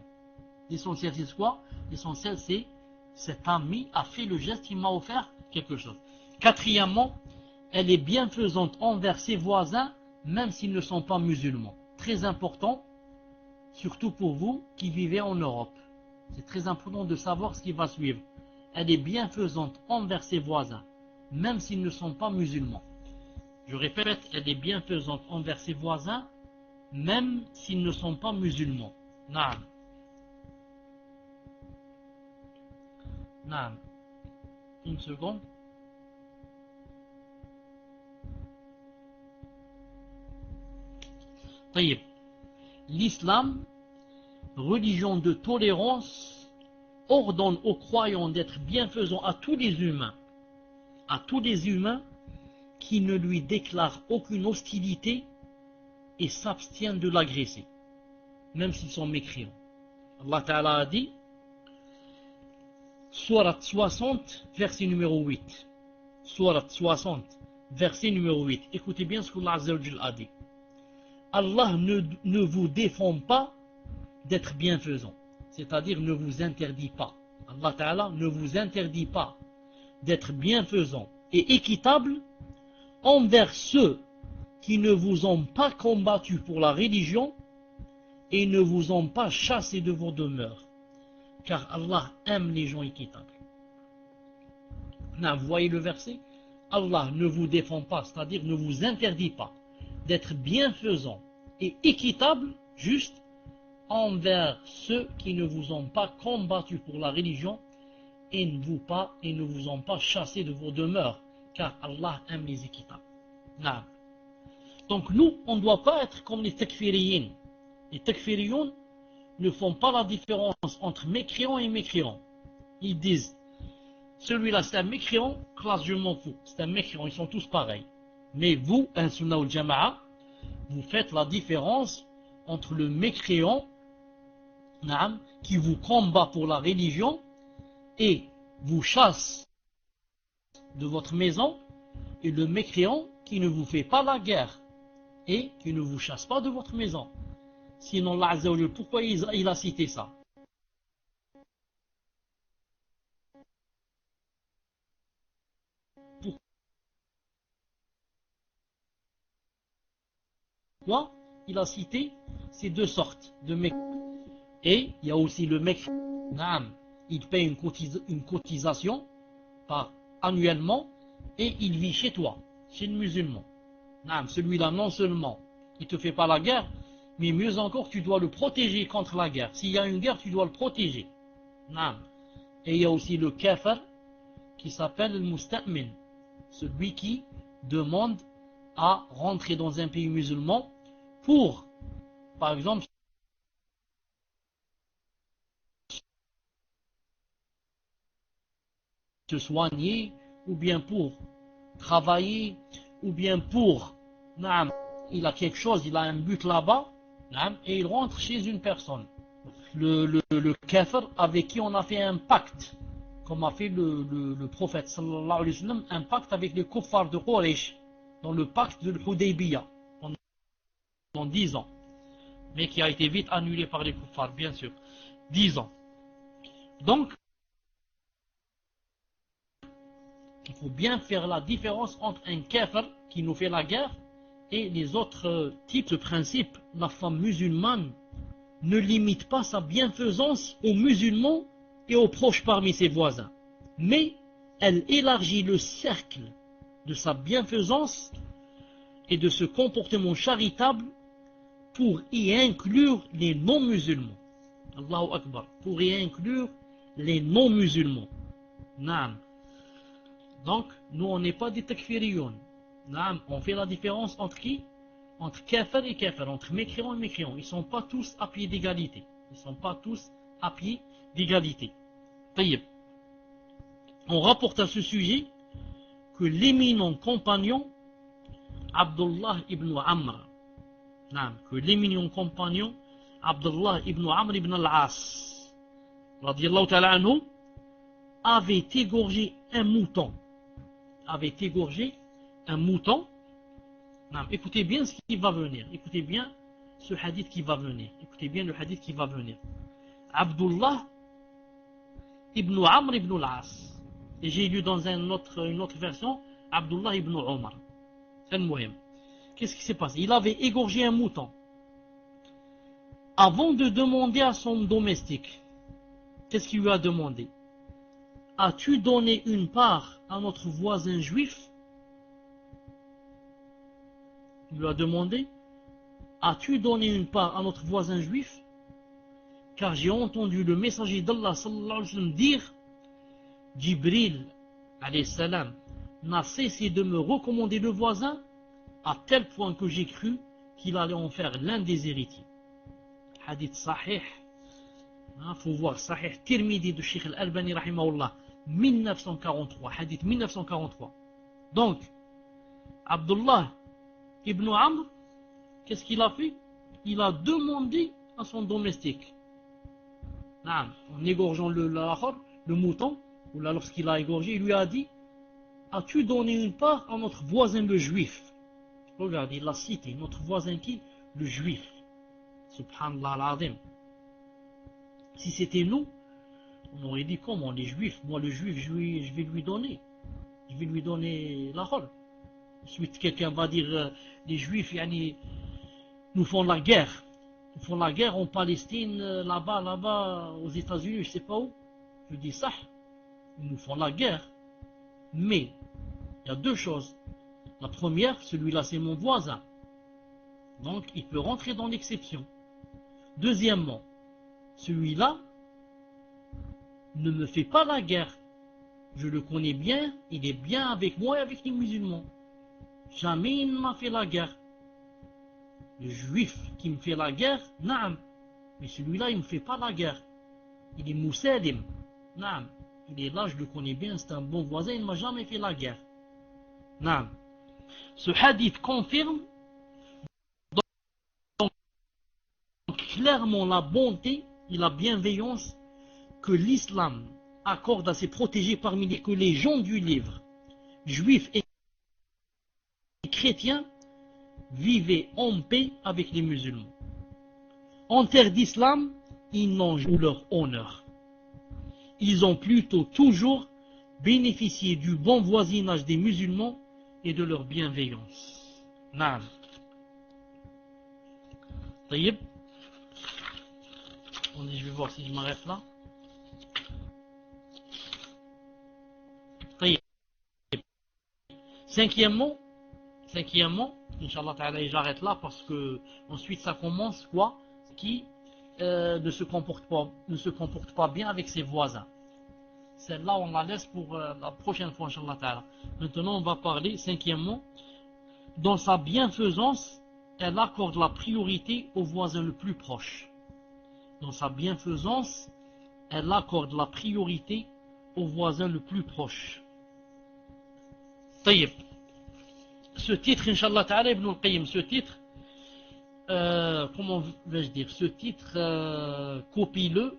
L'essentiel c'est quoi? L'essentiel c'est cet ami a fait le geste, il m'a offert quelque chose. Quatrièmement, elle est bienfaisante envers ses voisins, même s'ils ne sont pas musulmans. Très important, surtout pour vous qui vivez en Europe. C'est très important de savoir ce qui va suivre. Elle est bienfaisante envers ses voisins, même s'ils ne sont pas musulmans. Je répète, elle est bienfaisante envers ses voisins, même s'ils ne sont pas musulmans. Naam. Naam. Une seconde. طيب. L'islam, religion de tolérance, ordonne aux croyants d'être bienfaisants à tous les humains qui ne lui déclarent aucune hostilité et s'abstiennent de l'agresser, même s'ils sont mécréants. Allah Ta'ala a dit, Sourate 60, verset numéro 8. Sourate 60, verset numéro 8. Écoutez bien ce qu'Allah Azza wa Jalla a dit. Allah ne vous défend pas d'être bienfaisant, c'est-à-dire ne vous interdit pas. Allah Ta'ala ne vous interdit pas d'être bienfaisant et équitable envers ceux qui ne vous ont pas combattu pour la religion et ne vous ont pas chassé de vos demeures, car Allah aime les gens équitables. Vous voyez le verset? Allah ne vous défend pas, c'est-à-dire ne vous interdit pas d'être bienfaisant et équitable, juste, envers ceux qui ne vous ont pas combattu pour la religion et ne vous ont pas chassé de vos demeures, car Allah aime les équitables. Non. Donc nous, on ne doit pas être comme les takfiriyin. Les takfiriyin ne font pas la différence entre mécréants et mécréants. Ils disent, celui-là c'est un mécréant, classe je m'en fous, c'est un mécréant, ils sont tous pareils. Mais vous, un sunnah ou jama'a, vous faites la différence entre le mécréant qui vous combat pour la religion et vous chasse de votre maison, et le mécréant qui ne vous fait pas la guerre et qui ne vous chasse pas de votre maison. Sinon, Allah Azza wa Jalla, pourquoi il a cité ça? Pourquoi il a cité ces deux sortes de mécréants? Et il y a aussi le mécréant, il paye une cotisation annuellement et il vit chez toi, chez le musulman. Celui-là, non seulement il ne te fait pas la guerre, mais mieux encore, tu dois le protéger contre la guerre. S'il y a une guerre, tu dois le protéger. Et il y a aussi le kafir qui s'appelle le musta'min, celui qui demande à rentrer dans un pays musulman pour, par exemple, se soigner, ou bien pour travailler, ou bien pour, il a quelque chose, il a un but là-bas, et il rentre chez une personne. Le kafir avec qui on a fait un pacte, comme a fait le prophète sallallahu alayhi wa sallam, un pacte avec les kuffars de Quraysh, dans le pacte de l'Hudaybiyah, pendant 10 ans, mais qui a été vite annulé par les kuffars, bien sûr. 10 ans. Donc, il faut bien faire la différence entre un kafir qui nous fait la guerre et les autres types de principes. La femme musulmane ne limite pas sa bienfaisance aux musulmans et aux proches parmi ses voisins, mais elle élargit le cercle de sa bienfaisance et de ce comportement charitable pour y inclure les non-musulmans. Allahu Akbar, pour y inclure les non-musulmans. Naam. Donc, nous, on n'est pas des takfiriyoun. On fait la différence entre qui? Entre kafir et kafir, entre mécréants et mécréants. Ils ne sont pas tous à pied d'égalité. Ils ne sont pas tous à pied d'égalité. On rapporte à ce sujet que l'éminent compagnon Abdullah ibn Amr, que l'éminent compagnon Abdullah ibn Amr ibn al-As, radiyallahu ta'ala anhu, avait égorgé un mouton. Écoutez bien ce qui va venir. Écoutez bien ce hadith qui va venir. Écoutez bien le hadith qui va venir. Abdullah ibn Amr ibn al-As. Et j'ai lu dans une autre version, Abdullah ibn Omar. C'est le moyen. Qu'est-ce qui s'est passé? Il avait égorgé un mouton. Avant de demander à son domestique qu'est-ce qu'il lui a demandé? As-tu donné une part à notre voisin juif? Il lui a demandé, as-tu donné une part à notre voisin juif? Car j'ai entendu le messager d'Allah sallallahu alayhi wa sallam dire, Jibril alayhi salam n'a cessé de me recommander le voisin à tel point que j'ai cru qu'il allait en faire l'un des héritiers. Hadith sahih, il faut voir, sahih Tirmidhi de Sheikh Al-Albani rahimahullah, 1943, hadith 1943. Donc, Abdullah ibn Amr, qu'est-ce qu'il a fait? Il a demandé à son domestique, en égorgeant le mouton, ou là lorsqu'il a égorgé, il lui a dit, as-tu donné une part à notre voisin le juif? Regarde, il l'a cité, notre voisin qui? Le juif. Subhanallah al-Azim. Si c'était nous, on aurait dit comment? Les juifs, moi le juif, je vais lui donner. Je vais lui donner la rôle. Ensuite, quelqu'un va dire, les juifs, nous font la guerre. Nous font la guerre en Palestine, là-bas, aux États-Unis, je sais pas où. Je dis ça. Ils nous font la guerre. Mais, il y a deux choses. La première, celui-là, c'est mon voisin. Donc, il peut rentrer dans l'exception. Deuxièmement, celui-là ne me fait pas la guerre. Je le connais bien, il est bien avec moi et avec les musulmans. Jamais il ne m'a fait la guerre. Le juif qui me fait la guerre, naam. Mais celui-là, il ne me fait pas la guerre. Il est moussalim, naam. Il est là, je le connais bien, c'est un bon voisin, il ne m'a jamais fait la guerre. Naam. Ce hadith confirme donc clairement la bonté et la bienveillance que l'islam accorde à ses protégés parmi les gens du livre, juifs et chrétiens, vivaient en paix avec les musulmans. En terre d'islam, ils n'ont joué leur honneur. Ils ont plutôt toujours bénéficié du bon voisinage des musulmans et de leur bienveillance. Naam. Taïb. Je vais voir si je m'arrête là. Taïb. Cinquièmement, Inch'Allah ta'ala, et j'arrête là parce que ensuite ça commence quoi? Qui ne se comporte pas bien avec ses voisins. Celle-là, on la laisse pour la prochaine fois, Inch'Allah ta'ala. Maintenant, on va parler, cinquièmement, dans sa bienfaisance, elle accorde la priorité au voisin le plus proche. Dans sa bienfaisance, elle accorde la priorité au voisin le plus proche. Taïb. Ce titre, Inch'Allah ta'ala, Ibn al-Qayyim, ce titre, comment vais-je dire, ce titre, copie-le,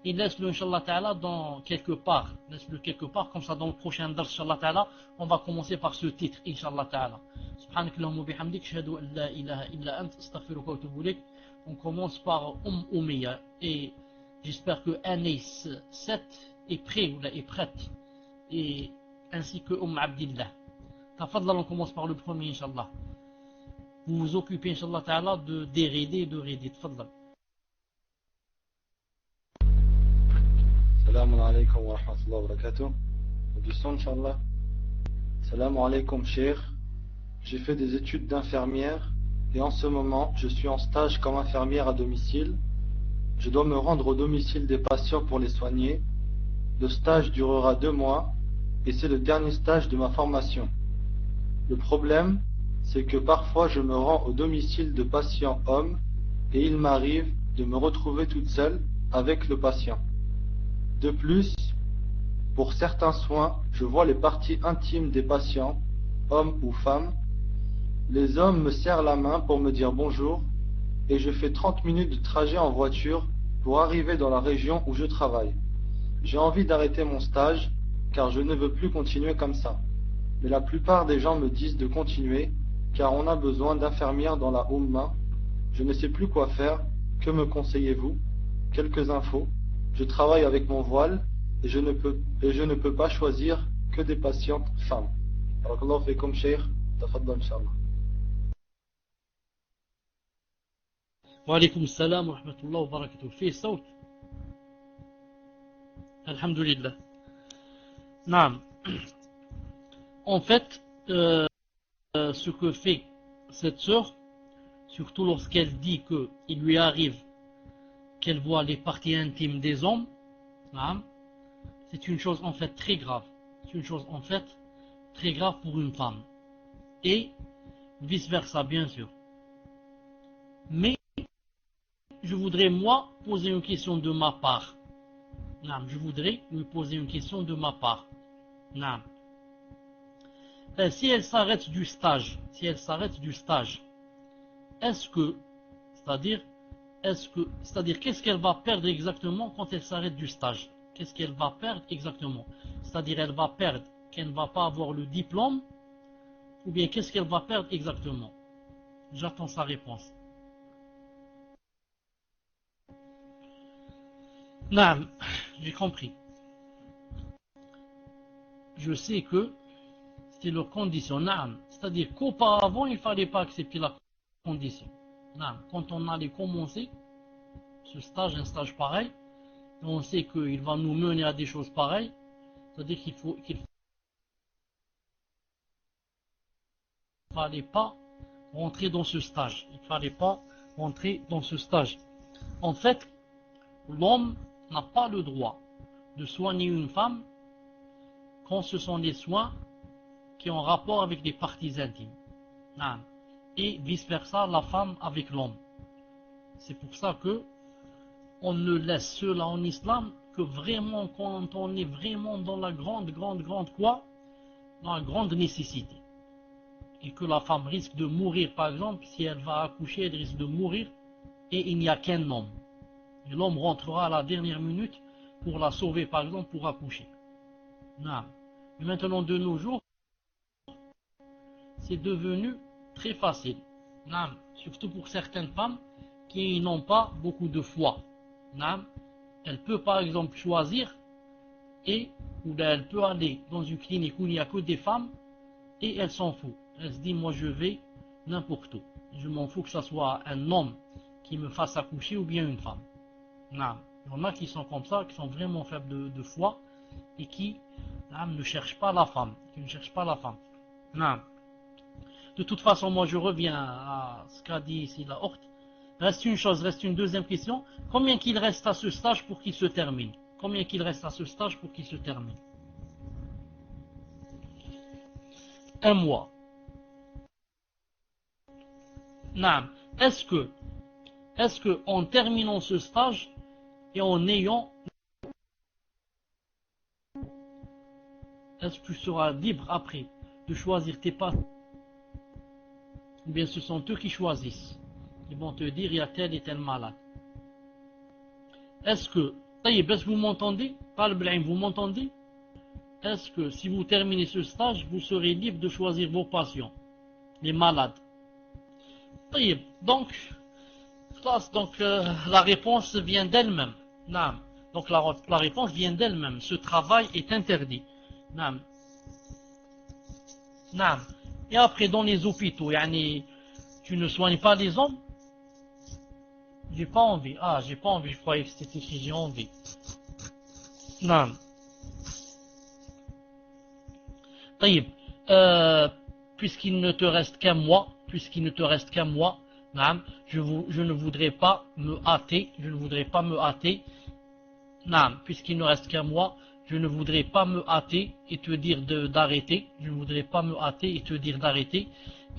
et laisse-le, Inch'Allah ta'ala, dans quelque part. Laisse-le quelque part, comme ça, dans le prochain dars, Inch'Allah ta'ala, on va commencer par ce titre, Inch'Allah ta'ala. Subhanakallahumma bihamdik, shahadu an la ilaha illa ant, astaghfiruka wa atubu ilayk. On commence par Umayya, et j'espère que Anis 7 est prêt, ou là, est prête, et ainsi que Abdillah. Tafadlal, on commence par le premier, Inch'Allah. Vous vous occupez, Inch'Allah ta'ala, d'érider et de raider. Tafadlal. Salam alaikum wa rahmatullahi wa barakatuh. Du son, Inch'Allah. Salam alaikum, cheikh. J'ai fait des études d'infirmière et en ce moment, je suis en stage comme infirmière à domicile. Je dois me rendre au domicile des patients pour les soigner. Le stage durera 2 mois et c'est le dernier stage de ma formation. Le problème, c'est que parfois je me rends au domicile de patients hommes et il m'arrive de me retrouver toute seule avec le patient. De plus, pour certains soins, je vois les parties intimes des patients, hommes ou femmes. Les hommes me serrent la main pour me dire bonjour et je fais 30 minutes de trajet en voiture pour arriver dans la région où je travaille. J'ai envie d'arrêter mon stage car je ne veux plus continuer comme ça. Mais la plupart des gens me disent de continuer car on a besoin d'infirmières dans la Ummah. Je ne sais plus quoi faire. Que me conseillez-vous? Quelques infos. Je travaille avec mon voile et je ne peux pas choisir que des patientes femmes. Barakallahu fikum, cheikh. Tafaddal, inshallah. Wa alaykum salam wa rahmatullahi wa barakatuh. Fi sawt. Alhamdulillah. Naam. En fait, ce que fait cette sœur, surtout lorsqu'elle dit qu'il lui arrive qu'elle voit les parties intimes des hommes, naam, c'est une chose en fait très grave. C'est une chose en fait très grave pour une femme. Et vice versa, bien sûr. Mais je voudrais, moi, poser une question de ma part. Naam, je voudrais lui poser une question de ma part. Naam. Si elle s'arrête du stage, est-ce que, c'est-à-dire, qu'est-ce qu'elle va perdre exactement quand elle s'arrête du stage? Qu'est-ce qu'elle va perdre exactement? C'est-à-dire, elle va perdre qu'elle ne va pas avoir le diplôme, ou bien qu'est-ce qu'elle va perdre exactement? J'attends sa réponse. Naam, j'ai compris. Je sais que c'est leur condition, naam. C'est-à-dire qu'auparavant, il ne fallait pas accepter la condition. Naam. Quand on allait commencer ce stage, un stage pareil, on sait qu'il va nous mener à des choses pareilles, c'est-à-dire qu'il ne fallait pas rentrer dans ce stage. Il ne fallait pas rentrer dans ce stage. En fait, l'homme n'a pas le droit de soigner une femme quand ce sont des soins qui ont rapport avec des parties intimes. Et vice versa, la femme avec l'homme. C'est pour ça que on ne laisse cela en islam que vraiment quand on est vraiment dans la grande quoi, dans la grande nécessité. Et que la femme risque de mourir, par exemple, si elle va accoucher, elle risque de mourir et il n'y a qu'un homme. Et l'homme rentrera à la dernière minute pour la sauver, par exemple, pour accoucher. Mais maintenant, de nos jours, c'est devenu très facile. Surtout pour certaines femmes qui n'ont pas beaucoup de foi. Elle peut par exemple choisir ou elle peut aller dans une clinique où il n'y a que des femmes et elle s'en fout. Elle se dit moi je vais n'importe où. Je m'en fous que ce soit un homme qui me fasse accoucher ou bien une femme. Il y en a qui sont comme ça, qui sont vraiment faibles de foi et qui ne cherchent pas la femme. De toute façon, moi je reviens à ce qu'a dit ici la Horte. Reste une deuxième question. Combien qu'il reste à ce stage pour qu'il se termine? Un mois. Est-ce que en terminant ce stage et en ayant, est-ce que tu seras libre après de choisir tes patients? Ou bien ce sont eux qui choisissent? Ils vont te dire il y a tel et tel malade. Est-ce que vous m'entendez? Vous m'entendez? Est-ce que si vous terminez ce stage, vous serez libre de choisir vos patients, les malades? Donc la réponse vient d'elle-même. Donc la réponse vient d'elle-même. Ce travail est interdit. Et après dans les hôpitaux, tu ne soignes pas les hommes? J'ai pas envie. J'ai pas envie. Je croyais que c'était si j'ai envie. Puisqu'il ne te reste qu'un mois, je ne voudrais pas me hâter. Puisqu'il ne reste qu'un mois, je ne voudrais pas me hâter et te dire d'arrêter.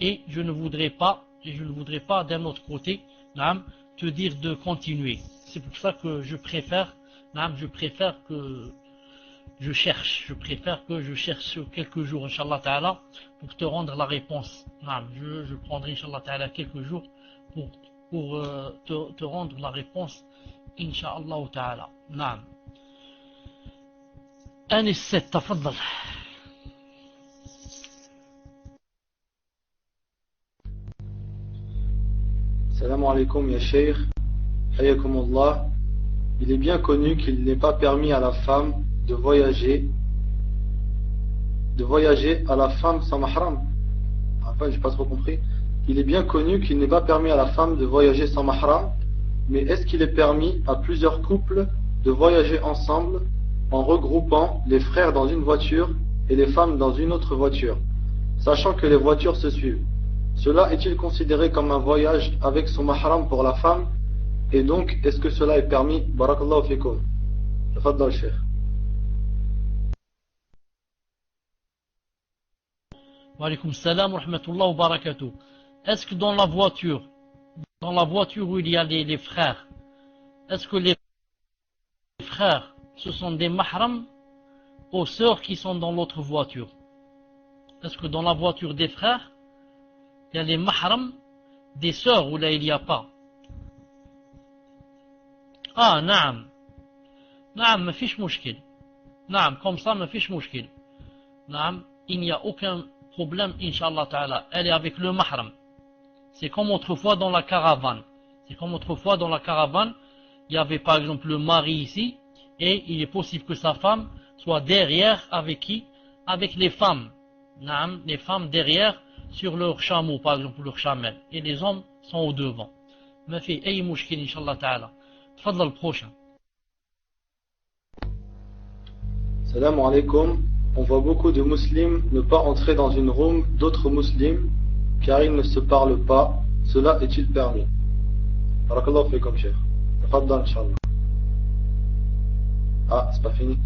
Et je ne voudrais pas d'un autre côté, te dire de continuer. C'est pour ça que je préfère que je cherche quelques jours, Inch'Allah Ta'ala, pour te rendre la réponse. Je prendrai, Inch'Allah Ta'ala, quelques jours pour te rendre la réponse, Inch'Allah Ta'ala. Anis 7, تفضل. Salam alaikum ya Cheikh, hayakumullah. Il est bien connu qu'il n'est pas permis à la femme de voyager à la femme sans mahram. Enfin, j'ai pas trop compris. Il est bien connu qu'il n'est pas permis à la femme de voyager sans mahram, mais est-ce qu'il est permis à plusieurs couples de voyager ensemble en regroupant les frères dans une voiture et les femmes dans une autre voiture, sachant que les voitures se suivent. Cela est-il considéré comme un voyage avec son mahram pour la femme? Et donc, est-ce que cela est permis? Barakallahu fikum. Tafaddal, Cheikh. Wa alaykoum salam wa rahmatullah wa barakatuh. Est-ce que dans la voiture où il y a les frères, est-ce que les frères, ce sont des mahrams aux sœurs qui sont dans l'autre voiture? Est-ce que dans la voiture des frères, il y a les mahrams des sœurs ou là il n'y a pas? Ah, naam. Naam, ma fiche mouchkil. Naam, comme ça, ma fiche mouchkil. Naam, il n'y a aucun problème, Inch'Allah Ta'ala. Elle est avec le mahram. C'est comme autrefois dans la caravane. Il y avait par exemple le mari ici, et il est possible que sa femme soit derrière avec qui? Avec les femmes. Naam, les femmes derrière sur leur chameau, par exemple, leur chamelle. Et les hommes sont au devant. Ma fi ay mouchkil, Inch'Allah Ta'ala. Tfadal le prochain. Salam alaikum. On voit beaucoup de musulmans ne pas entrer dans une room d'autres musulmans car ils ne se parlent pas. Cela est-il permis? Barakallahu fikum, Cheikh. Tafaddal, Inch'Allah. Ah, c'est pas fini.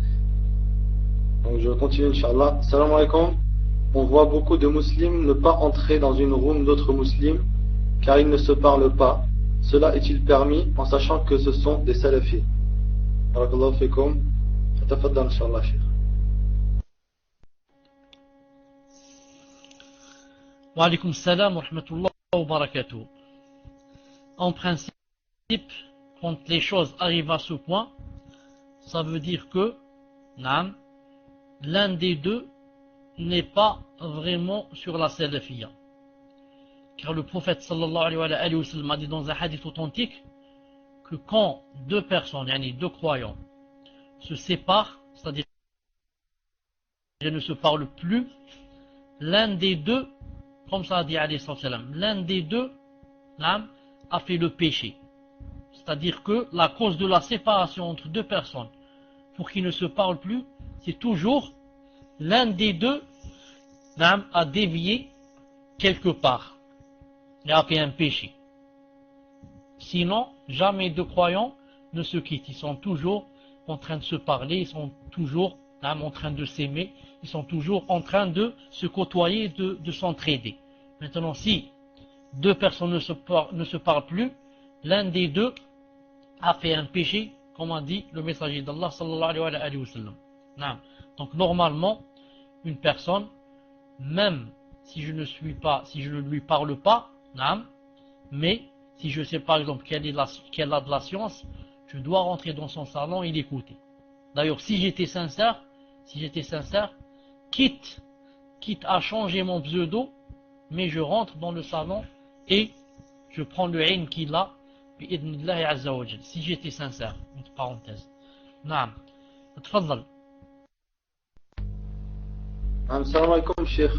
Donc je continue, Inch'Allah. Salam alaikum. On voit beaucoup de musulmans ne pas entrer dans une room d'autres musulmans car ils ne se parlent pas. Cela est-il permis en sachant que ce sont des salafis? Barakallahu fikum. Tafaddal, Inch'Allah, Cheikh. Wa alaykoum salam wa rahmatullah wa barakatuh. En principe, quand les choses arrivent à ce point, ça veut dire que l'un des deux n'est pas vraiment sur la salafiyya. Car le prophète sallallahu alayhi wa sallam a dit dans un hadith authentique que quand deux personnes, deux croyants, se séparent, c'est-à-dire qu'ils ne se parlent plus, l'un des deux, comme ça a dit alayhi salam, l'un des deux a fait le péché. C'est-à-dire que la cause de la séparation entre deux personnes, pour qu'ils ne se parlent plus, c'est toujours l'un des deux a dévié quelque part et a fait un péché. Sinon, jamais deux croyants ne se quittent. Ils sont toujours en train de se parler, ils sont toujours en train de s'aimer, ils sont toujours en train de se côtoyer, de s'entraider. Maintenant, si deux personnes ne se parlent plus, l'un des deux a fait un péché, comme a dit le messager d'Allah sallallahu alayhi wa sallam. Donc normalement, une personne, même si je ne lui parle pas, mais si je sais par exemple qu'elle a de la science, je dois rentrer dans son salon et l'écouter. D'ailleurs, si j'étais sincère, quitte à changer mon pseudo, mais je rentre dans le salon et je prends le ilm qu'il a, bi'idnillahi azza wa jal. Si j'étais sincère, entre parenthèses. Naam. Tfadal. Salam alaikum, Cheikh.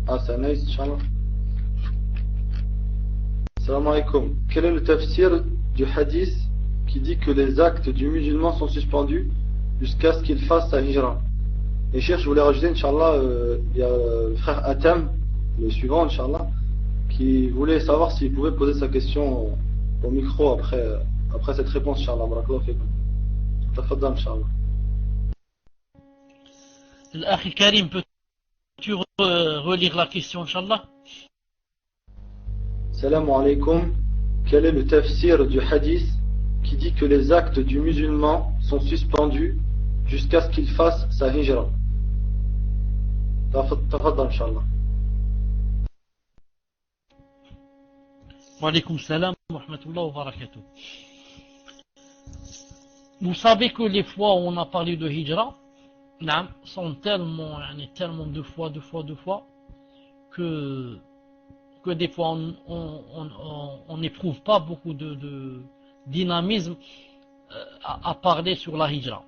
C'est Anaïs, Inch'Allah. Salam alaikum. Quel est le tafsir du hadith qui dit que les actes du musulman sont suspendus jusqu'à ce qu'il fasse sa hijra? Et Cheikh, je voulais rajouter, Inch'Allah, il y a le frère Atem, le suivant, Inch'Allah, qui voulait savoir s'il pouvait poser sa question au micro après cette réponse, Inch'Allah. Barakallahu fikum. Tafaddal, Inch'Allah. L'Akhi Karim, peux-tu relire la question, Inch'Allah? Salam alaikum. Quel est le tafsir du hadith qui dit que les actes du musulman sont suspendus jusqu'à ce qu'il fasse sa hijra? Tafaddal, Inch'Allah. Wa alaykoum salam wa rahmatullah wa barakatuh. Vous savez que les fois où on a parlé de hijra, sont tellement de fois, que des fois on n'éprouve pas beaucoup de dynamisme à parler sur la hijra.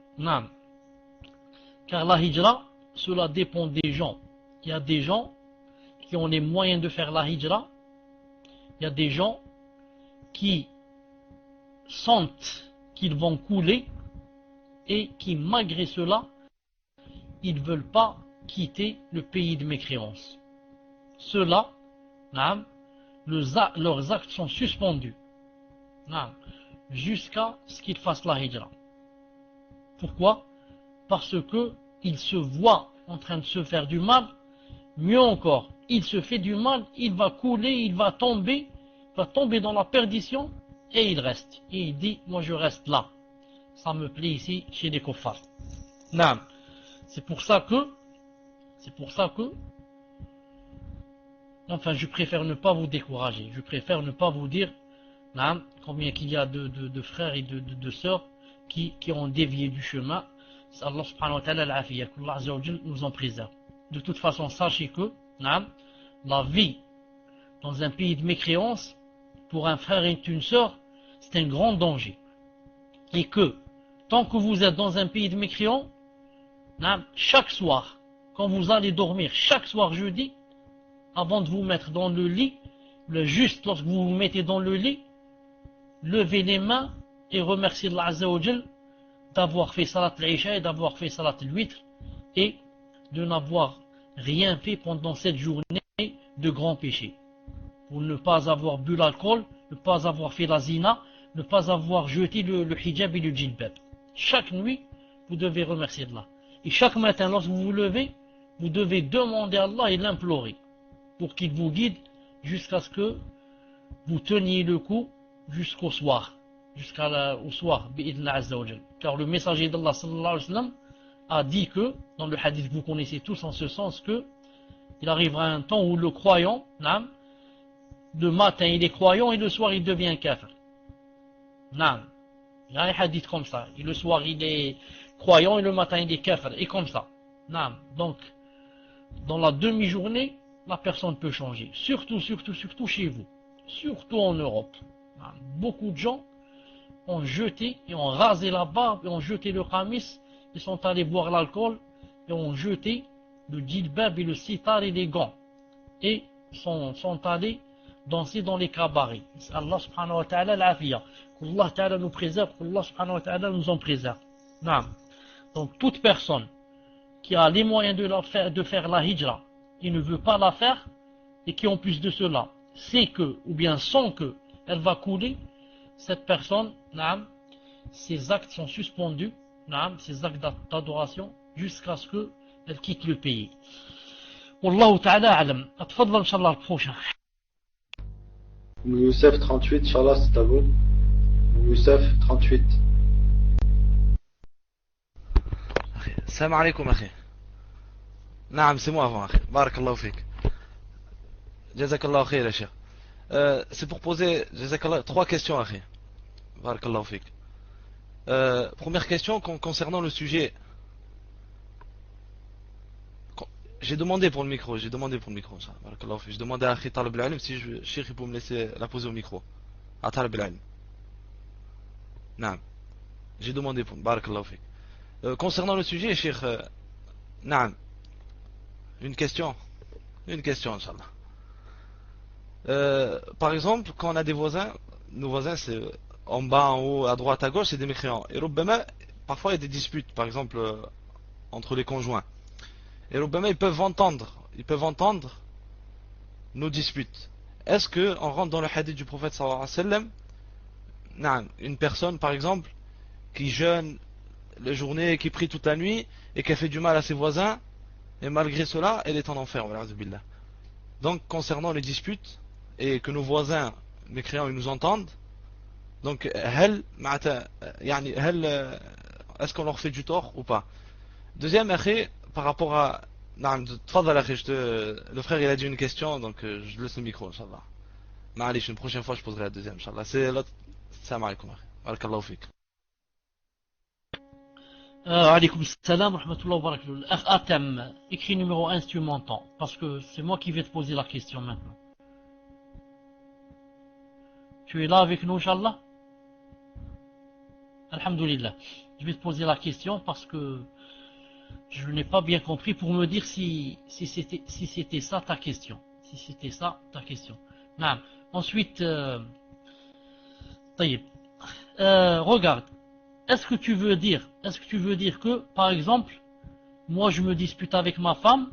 Car la hijra, cela dépend des gens. Il y a des gens qui ont les moyens de faire la hijra. Il y a des gens qui sentent qu'ils vont couler et qui malgré cela, ils ne veulent pas quitter le pays de mécréance. Ceux-là, leurs actes sont suspendus jusqu'à ce qu'ils fassent la hijra. Pourquoi? Parce que il se voit en train de se faire du mal. Mieux encore, il se fait du mal, il va couler, il va tomber dans la perdition, et il reste. Et il dit, moi je reste là. Ça me plaît ici chez les kuffars. Non. C'est pour ça que, enfin je préfère ne pas vous décourager. Je préfère ne pas vous dire combien qu'il y a de frères et de sœurs qui ont dévié du chemin. Allah subhanahu wa ta'ala al-afiyya, qu'Allah azza wa jalla nous en préserve. De toute façon, sachez que la vie dans un pays de mécréance, pour un frère et une sœur, c'est un grand danger. Et que, tant que vous êtes dans un pays de mécréants, chaque soir, quand vous allez dormir, chaque soir jeudi, avant de vous mettre dans le lit, juste lorsque vous vous mettez dans le lit, levez les mains et remerciez Allah azza wa jalla d'avoir fait salat al-isha et d'avoir fait salat al-witr et de n'avoir rien fait pendant cette journée de grands péchés. Pour ne pas avoir bu l'alcool, ne pas avoir fait la zina, ne pas avoir jeté le hijab et le djilbab. Chaque nuit, vous devez remercier Allah. Et chaque matin, lorsque vous vous levez, vous devez demander à Allah et l'implorer pour qu'il vous guide jusqu'à ce que vous teniez le coup jusqu'au soir. Jusqu'au soir, bi'idna azza wa jal. Car le messager d'Allah sallallahu alayhi wa sallam a dit que, dans le hadith que vous connaissez tous en ce sens, que il arrivera un temps où le croyant, le matin il est croyant et le soir il devient kafir. Il y a un hadith comme ça. Et le soir il est croyant et le matin il est kafir. Et comme ça. Donc, dans la demi-journée, la personne peut changer. Surtout chez vous. Surtout en Europe. Beaucoup de gens ont jeté et ont rasé la barbe et ont jeté le khamis. Ils sont allés boire l'alcool et ont jeté le djilbab et le sitar et les gants. Et sont allés danser dans les cabarets. Allah subhanahu wa ta'ala l'afiyya. Qu'Allah ta'ala nous préserve, qu'Allah subhanahu wa ta'ala nous en préserve. Donc toute personne qui a les moyens de faire la hijra et ne veut pas la faire, et qui en plus de cela sait que, ou bien sent que elle va couler, cette personne, ses actes sont suspendus, ses actes d'adoration, jusqu'à ce qu'elle quitte le pays. Wallahu ta'ala alam. Atfadal inshallah le prochain. Youssef 38, Inch'Allah, c'est à vous. Youssef 38. Salam alaikum, akhi. Naam, c'est moi avant, akhi. Barakallahu fik. Jazakallahu khair, Cheikh. C'est pour poser, Jazakallah, 3 questions, akhi. Barakallahu fik. Première question concernant le sujet. J'ai demandé pour le micro, ça. Barakallahu fik. Je demandais à akhi Talib al-Ilm si Cheikh peut me laisser la poser au micro. À Talib al-Ilm. Naam. J'ai demandé pour, Barakallahu fik. Concernant le sujet, Cheikh, naam. Une question, Inch'Allah. Par exemple, quand on a des voisins, nos voisins, c'est en bas, en haut, à droite, à gauche, c'est des mécréants. Et parfois il y a des disputes, par exemple, entre les conjoints. Et ils peuvent entendre nos disputes. Est-ce qu'on rentre dans le hadith du prophète sallallahu alayhi wa sallam? Non, une personne, par exemple, qui jeûne la journée, qui prie toute la nuit, et qui a fait du mal à ses voisins, et malgré cela, elle est en enfer. Donc, concernant les disputes, et que nos voisins, mécréants, ils nous entendent, donc, est-ce qu'on leur fait du tort ou pas? Deuxième, par rapport à... le frère, il a dit une question, donc je laisse le micro, Inch'Allah. Une prochaine fois, je poserai la deuxième, Inch'Allah. C'est l'autre. Salam alaikum. Barakallahu fik. Alaykoum salam wa rahmatullahi wa barakatuh. Atem, écrit numéro 1 si tu m'entends, parce que c'est moi qui vais te poser la question maintenant. Tu es là avec nous, Inch'Allah? Alhamdulillah. Je vais te poser la question parce que je n'ai pas bien compris pour me dire si c'était ça ta question. Non. Ensuite, regarde. est-ce que tu veux dire que, par exemple, moi je me dispute avec ma femme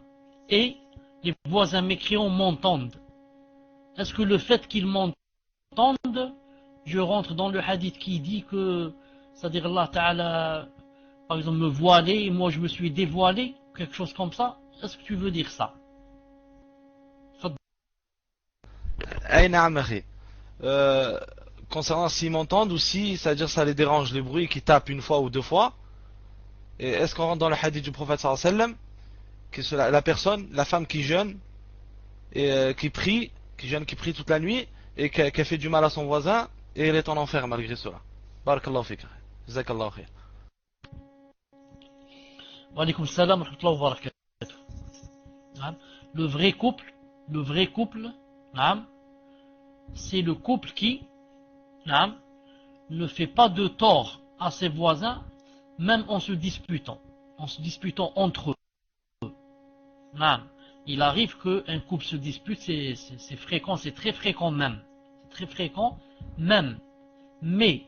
et les voisins mécréants m'entendent. Est-ce que le fait qu'ils m'entendent, je rentre dans le hadith qui dit que, c'est-à-dire Allah Ta'ala, par exemple, me voiler et moi je me suis dévoilé, quelque chose comme ça? Est-ce que tu veux dire ça? Aïe, naam, akhi. Concernant s'ils m'entendent ou si, c'est-à-dire ça les dérange les bruits qui tapent une fois ou deux fois. Et est-ce qu'on rentre dans le hadith du prophète sallallahu alayhi wa sallam que c'est la personne, la femme qui jeûne et qui prie, qui prie toute la nuit et qui a fait du mal à son voisin et elle est en enfer malgré cela. Barakallahu fik. Jazakallahu khair. Wa alaykoum salam wa rahmatullahi wa barakatuh. Le vrai couple, c'est le couple qui ne fait pas de tort à ses voisins, même en se disputant entre eux. Il arrive qu'un couple se dispute, c'est fréquent, c'est très fréquent même. C'est très fréquent même. Mais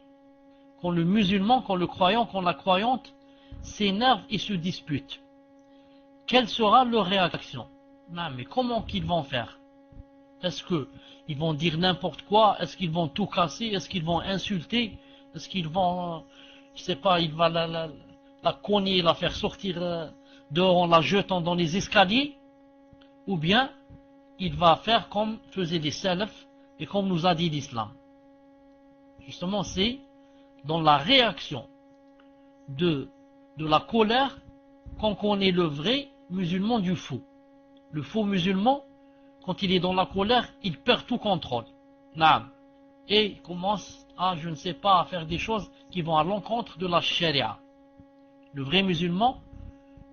quand le musulman, quand le croyant, quand la croyante s'énerve et se dispute, quelle sera leur réaction? Mais comment qu'ils vont faire? Est-ce qu'ils vont dire n'importe quoi? Est-ce qu'ils vont tout casser? Est-ce qu'ils vont insulter? Est-ce qu'ils vont, je sais pas, il va la cogner, la faire sortir dehors en la jetant dans les escaliers? Ou bien il va faire comme faisaient les salafs et comme nous a dit l'islam. Justement, c'est dans la réaction de la colère qu'on connaît le vrai musulman du faux. Le faux musulman, quand il est dans la colère, il perd tout contrôle. Et il commence à, je ne sais pas, à faire des choses qui vont à l'encontre de la charia. Le vrai musulman,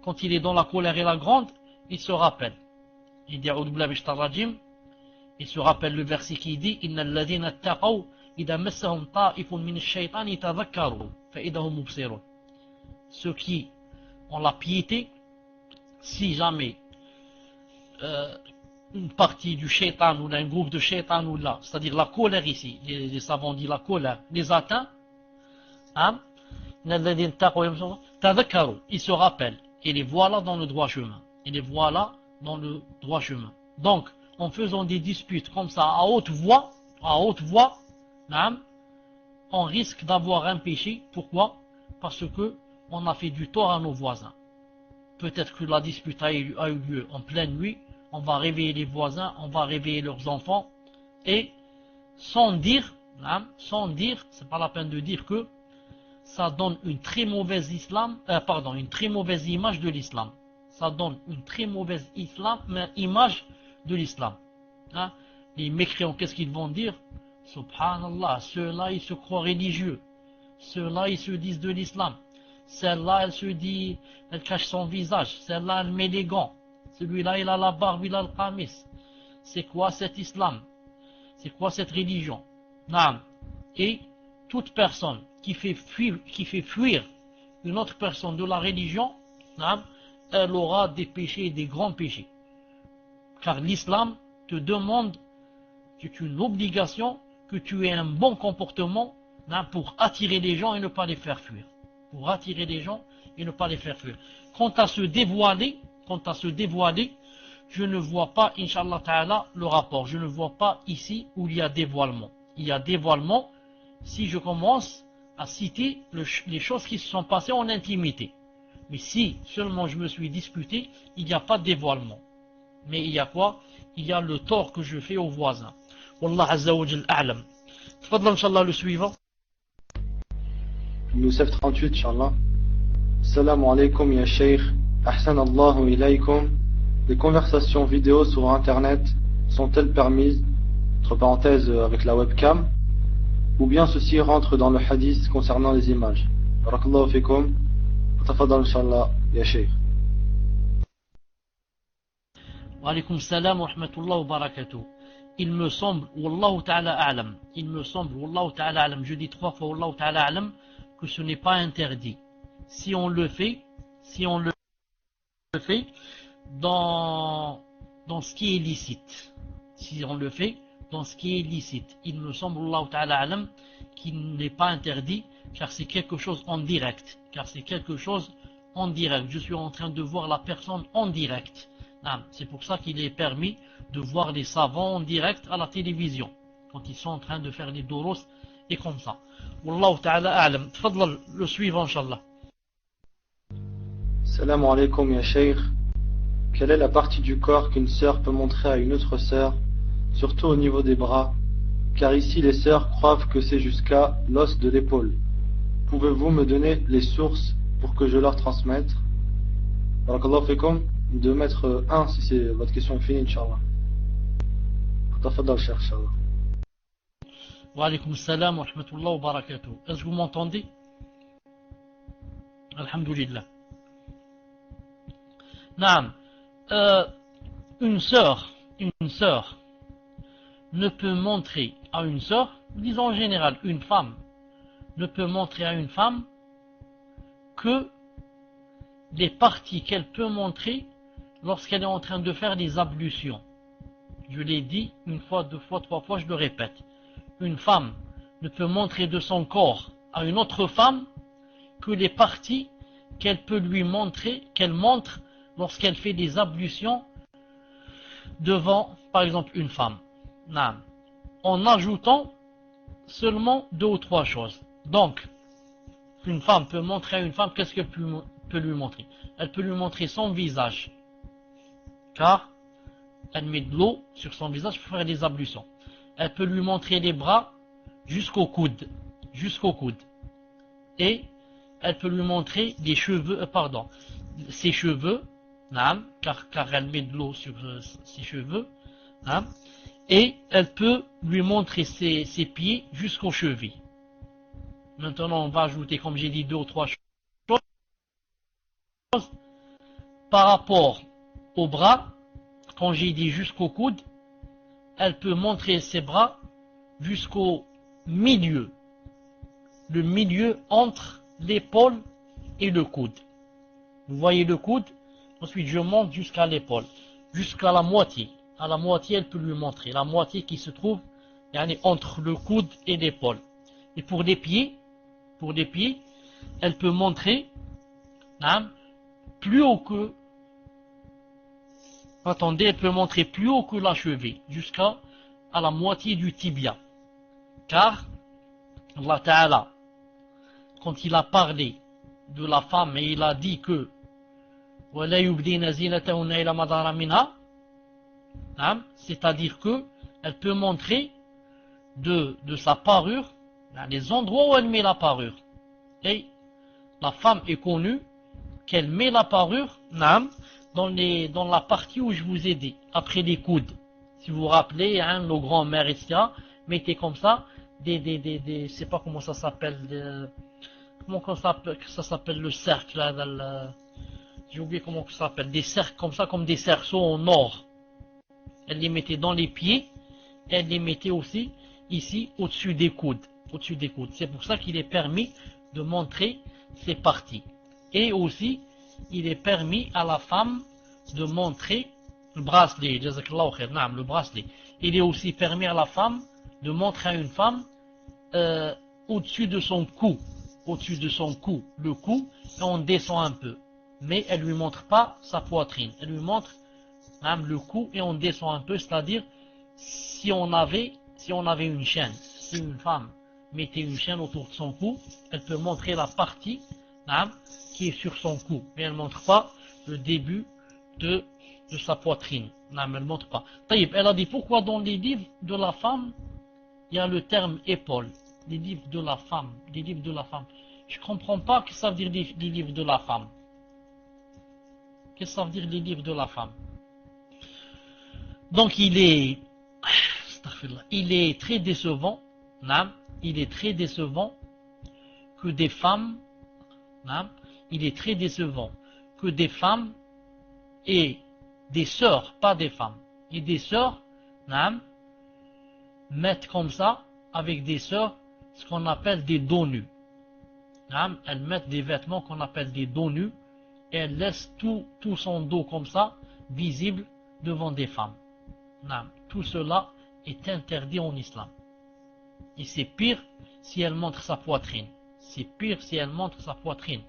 quand il est dans la colère et la grande, il se rappelle. Il dit il se rappelle le verset qui dit Innal ladhina taqaw idha massahum ta'ifun min ash-shaytani tadhakkaru fa idahum mubsirun. Ceux qui ont la piété, si jamais une partie du shaitan ou d'un groupe de shaitan ou là, c'est-à-dire la colère ici, les savants disent la colère, les atteint, ils se rappellent et les voilà dans le droit chemin. Donc, en faisant des disputes comme ça à haute voix, on risque d'avoir un péché. Pourquoi? Parce que on a fait du tort à nos voisins. Peut-être que la dispute a eu lieu en pleine nuit, on va réveiller les voisins, on va réveiller leurs enfants, et sans dire, c'est pas la peine de dire que ça donne une très mauvaise image de l'islam. Ça donne une très mauvaise image de l'islam. Les mécréants, qu'est-ce qu'ils vont dire? Subhanallah, ceux-là ils se croient religieux, ceux-là ils se disent de l'islam, celle-là elle se dit, elle cache son visage, celle-là elle met les gants, celui-là il a la barbe, il a le qamis. C'est quoi cet islam? C'est quoi cette religion? Et toute personne qui fait fuir une autre personne de la religion, elle aura des péchés, des grands péchés. Car l'islam te demande, c'est une obligation, que tu aies un bon comportement pour attirer les gens et ne pas les faire fuir. Pour attirer les gens et ne pas les faire fuir. Quant à se dévoiler, je ne vois pas, Inch'Allah Ta'ala, le rapport. Je ne vois pas ici où il y a dévoilement. Il y a dévoilement si je commence à citer les choses qui se sont passées en intimité. Mais si seulement je me suis disputé, il n'y a pas de dévoilement. Mais il y a quoi? Il y a le tort que je fais aux voisins. Wallah Azza wa Jal a'lam. Tfadla Inch'Allah le suivant. Youssef 38 Inch'Allah. Assalamu alaikum ya Sheikh. Ahsan Allahu ilaykum. Les conversations vidéo sur internet sont-elles permises, entre parenthèses avec la webcam, ou bien ceci rentre dans le hadith concernant les images? Barakallahu fikum. Tafadal Inch'Allah ya Sheikh. Wa alaykum salam wa rahmatullahi wa barakatuh. Il me semble, Wallahu ta'ala a'lam, je dis 3 fois Wallahu ta'ala a'lam, que ce n'est pas interdit. Si on le fait dans ce qui est licite. Si on le fait dans ce qui est licite. Il me semble, Allah Ta'ala Alam, qu'il n'est pas interdit, car c'est quelque chose en direct. Car c'est quelque chose en direct. Je suis en train de voir la personne en direct. C'est pour ça qu'il est permis de voir les savants en direct à la télévision, quand ils sont en train de faire les doros et comme ça. Wallahu Ta'ala Alam. Tfadlal, le suivant, Inch'Allah. Salam alaikum ya Cheikh. Quelle est la partie du corps qu'une sœur peut montrer à une autre sœur, surtout au niveau des bras, car ici les sœurs croient que c'est jusqu'à l'os de l'épaule. Pouvez-vous me donner les sources pour que je leur transmette? Barakallahu fikum, de mettre 1 si c'est votre question est finie, Inch'Allah. Tafadal, Cheikh, Inch'Allah. Wa alaykum salam wa rahmatullah wa barakatuh. Est-ce que vous m'entendez? Alhamdulillah. Naam. Une sœur ne peut montrer à une sœur, disons en général, une femme ne peut montrer à une femme que les parties qu'elle peut montrer lorsqu'elle est en train de faire des ablutions. Je l'ai dit une fois, 2 fois, 3 fois, je le répète. Une femme ne peut montrer de son corps à une autre femme que les parties qu'elle peut lui montrer, qu'elle montre lorsqu'elle fait des ablutions devant, par exemple, une femme. En ajoutant seulement 2 ou 3 choses. Donc, une femme peut montrer à une femme, qu'est-ce qu'elle peut lui montrer? Elle peut lui montrer son visage, car elle met de l'eau sur son visage pour faire des ablutions. Elle peut lui montrer les bras jusqu'au coude, et elle peut lui montrer des cheveux, ses cheveux, car elle met de l'eau sur ses cheveux, et elle peut lui montrer ses pieds jusqu'aux chevilles. Maintenant, on va ajouter, comme j'ai dit, 2 ou 3 choses. Par rapport aux bras, quand j'ai dit jusqu'au coude, elle peut montrer ses bras jusqu'au milieu. Le milieu entre l'épaule et le coude. Vous voyez le coude? Ensuite, je monte jusqu'à l'épaule, jusqu'à la moitié. À la moitié, elle peut lui montrer. La moitié qui se trouve entre le coude et l'épaule. Et pour les pieds, elle peut montrer plus haut que... Attendez, elle peut montrer plus haut que la cheville, jusqu'à la moitié du tibia. Car Allah Ta'ala, quand il a parlé de la femme et il a dit que c'est-à-dire que elle peut montrer de sa parure les endroits où elle met la parure. Et la femme est connue qu'elle met la parure dans la partie où je vous ai dit, après les coudes. Si vous vous rappelez, nos grands-mères, etc., mettaient comme ça je sais pas comment ça s'appelle, comment ça s'appelle le cercle là, j'ai oublié comment ça s'appelle, des cercles comme ça, comme des cerceaux en or. Elle les mettait dans les pieds, et elle les mettait aussi ici au-dessus des coudes. C'est pour ça qu'il est permis de montrer ces parties. Et aussi, il est permis à la femme de montrer le bracelet. Le bracelet. Il est aussi permis à la femme de montrer à une femme au-dessus de son cou. Le cou, et on descend un peu. Mais elle ne lui montre pas sa poitrine. Elle lui montre le cou et on descend un peu. C'est-à-dire, si on avait une chaîne, si une femme mettait une chaîne autour de son cou, elle peut montrer la partie qui est sur son cou. Mais elle ne montre pas le début de sa poitrine. Elle ne montre pas. Elle a dit pourquoi dans les livres de la femme, il y a le terme épaule. Les livres de la femme. Je ne comprends pas ce que ça veut dire les livres de la femme. Qu'est-ce que ça veut dire les livres de la femme? Donc il est très décevant, que des femmes, et des sœurs, pas des femmes, et des sœurs, mettent comme ça, avec des sœurs, ce qu'on appelle des dos nus. Elles mettent des vêtements qu'on appelle des dos nus, et elles laissent tout son dos comme ça, visible devant des femmes. Tout cela est interdit en islam. Et c'est pire si elle montre sa poitrine. C'est pire si elle montre sa poitrine.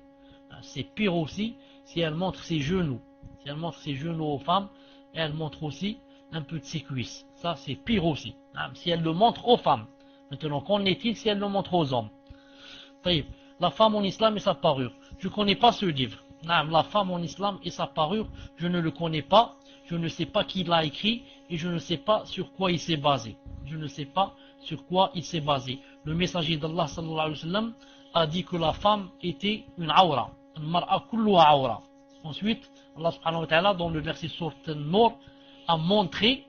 C'est pire aussi si elle montre ses genoux. Si elle montre ses genoux aux femmes, et elle montre aussi un peu de ses cuisses. Ça, c'est pire aussi. Si elle le montre aux femmes. Maintenant, qu'en est-il si elle le montre aux hommes? La femme en islam et sa parure. Je ne connais pas ce livre. La femme en islam et sa parure, je ne le connais pas. Je ne sais pas qui l'a écrit et je ne sais pas sur quoi il s'est basé. Je ne sais pas sur quoi il s'est basé. Le messager d'Allah sallallahu alayhi wa sallam a dit que la femme était une awra. Une mar'a kullu awra. Ensuite, Allah subhanahu wa ta'ala, dans le verset sourate An-Nur, a montré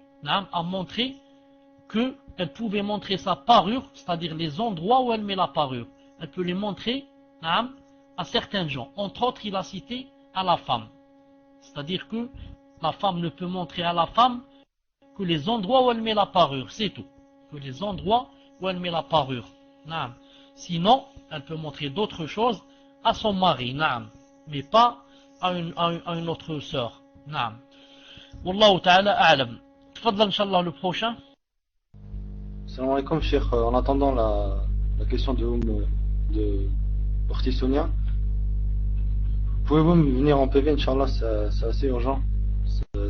qu'elle pouvait montrer sa parure, c'est-à-dire les endroits où elle met la parure. Elle peut les montrer à certains gens. Entre autres, il a cité à la femme. C'est-à-dire que la femme ne peut montrer à la femme que les endroits où elle met la parure, c'est tout. Que les endroits où elle met la parure. Sinon, elle peut montrer d'autres choses à son mari, mais pas à une autre sœur. Wallahu ta'ala a'lam. Tfadl inshallah le prochain. Salam alaikum, Cheikh. En attendant la question de Orti Sonia, pouvez-vous venir en PV, Inch'Allah, c'est assez urgent.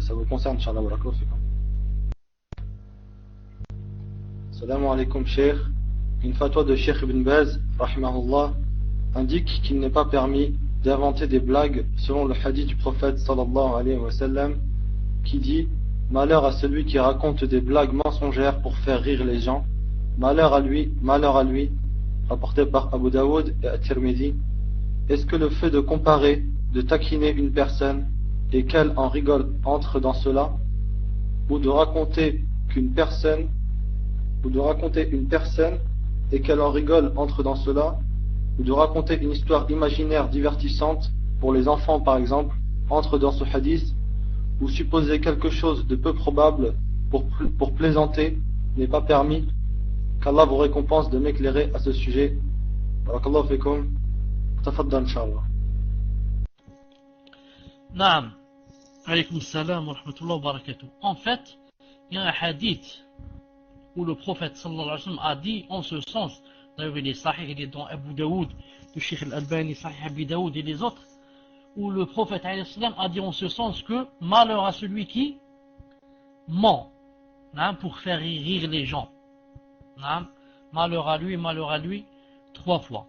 Ça vous concerne, Inch'Allah. Salam alaikum, Cheikh. Une fatwa de Cheikh Ibn Baz, rahimahullah, indique qu'il n'est pas permis d'inventer des blagues selon le hadith du prophète sallallahu alayhi wa sallam qui dit: malheur à celui qui raconte des blagues mensongères pour faire rire les gens, malheur à lui, rapporté par Abu Daoud et At-Tirmidhi. Est-ce que le fait de comparer, de taquiner une personne et qu'elle en rigole entre dans cela, ou de raconter une personne et qu'elle en rigole entre dans cela, ou de raconter une histoire imaginaire divertissante pour les enfants par exemple, entre dans ce hadith, ou supposer quelque chose de peu probable pour plaisanter n'est pas permis? Qu'Allah vous récompense de m'éclairer à ce sujet. Barakallahu fikum. Tafaddal inshallah. Naam. Alaykoum salam wa rahmatullahi wa barakatuh. En fait, il y a un hadith où le prophète sallallahu alayhi wa sallam a dit en ce sens, d'ailleurs il est sahih, il est dans Abu Daoud, le Cheikh Al-Albani, sahih Abu Daoud et les autres, où le prophète a dit en ce sens que malheur à celui qui ment pour faire rire les gens. Malheur à lui, 3 fois.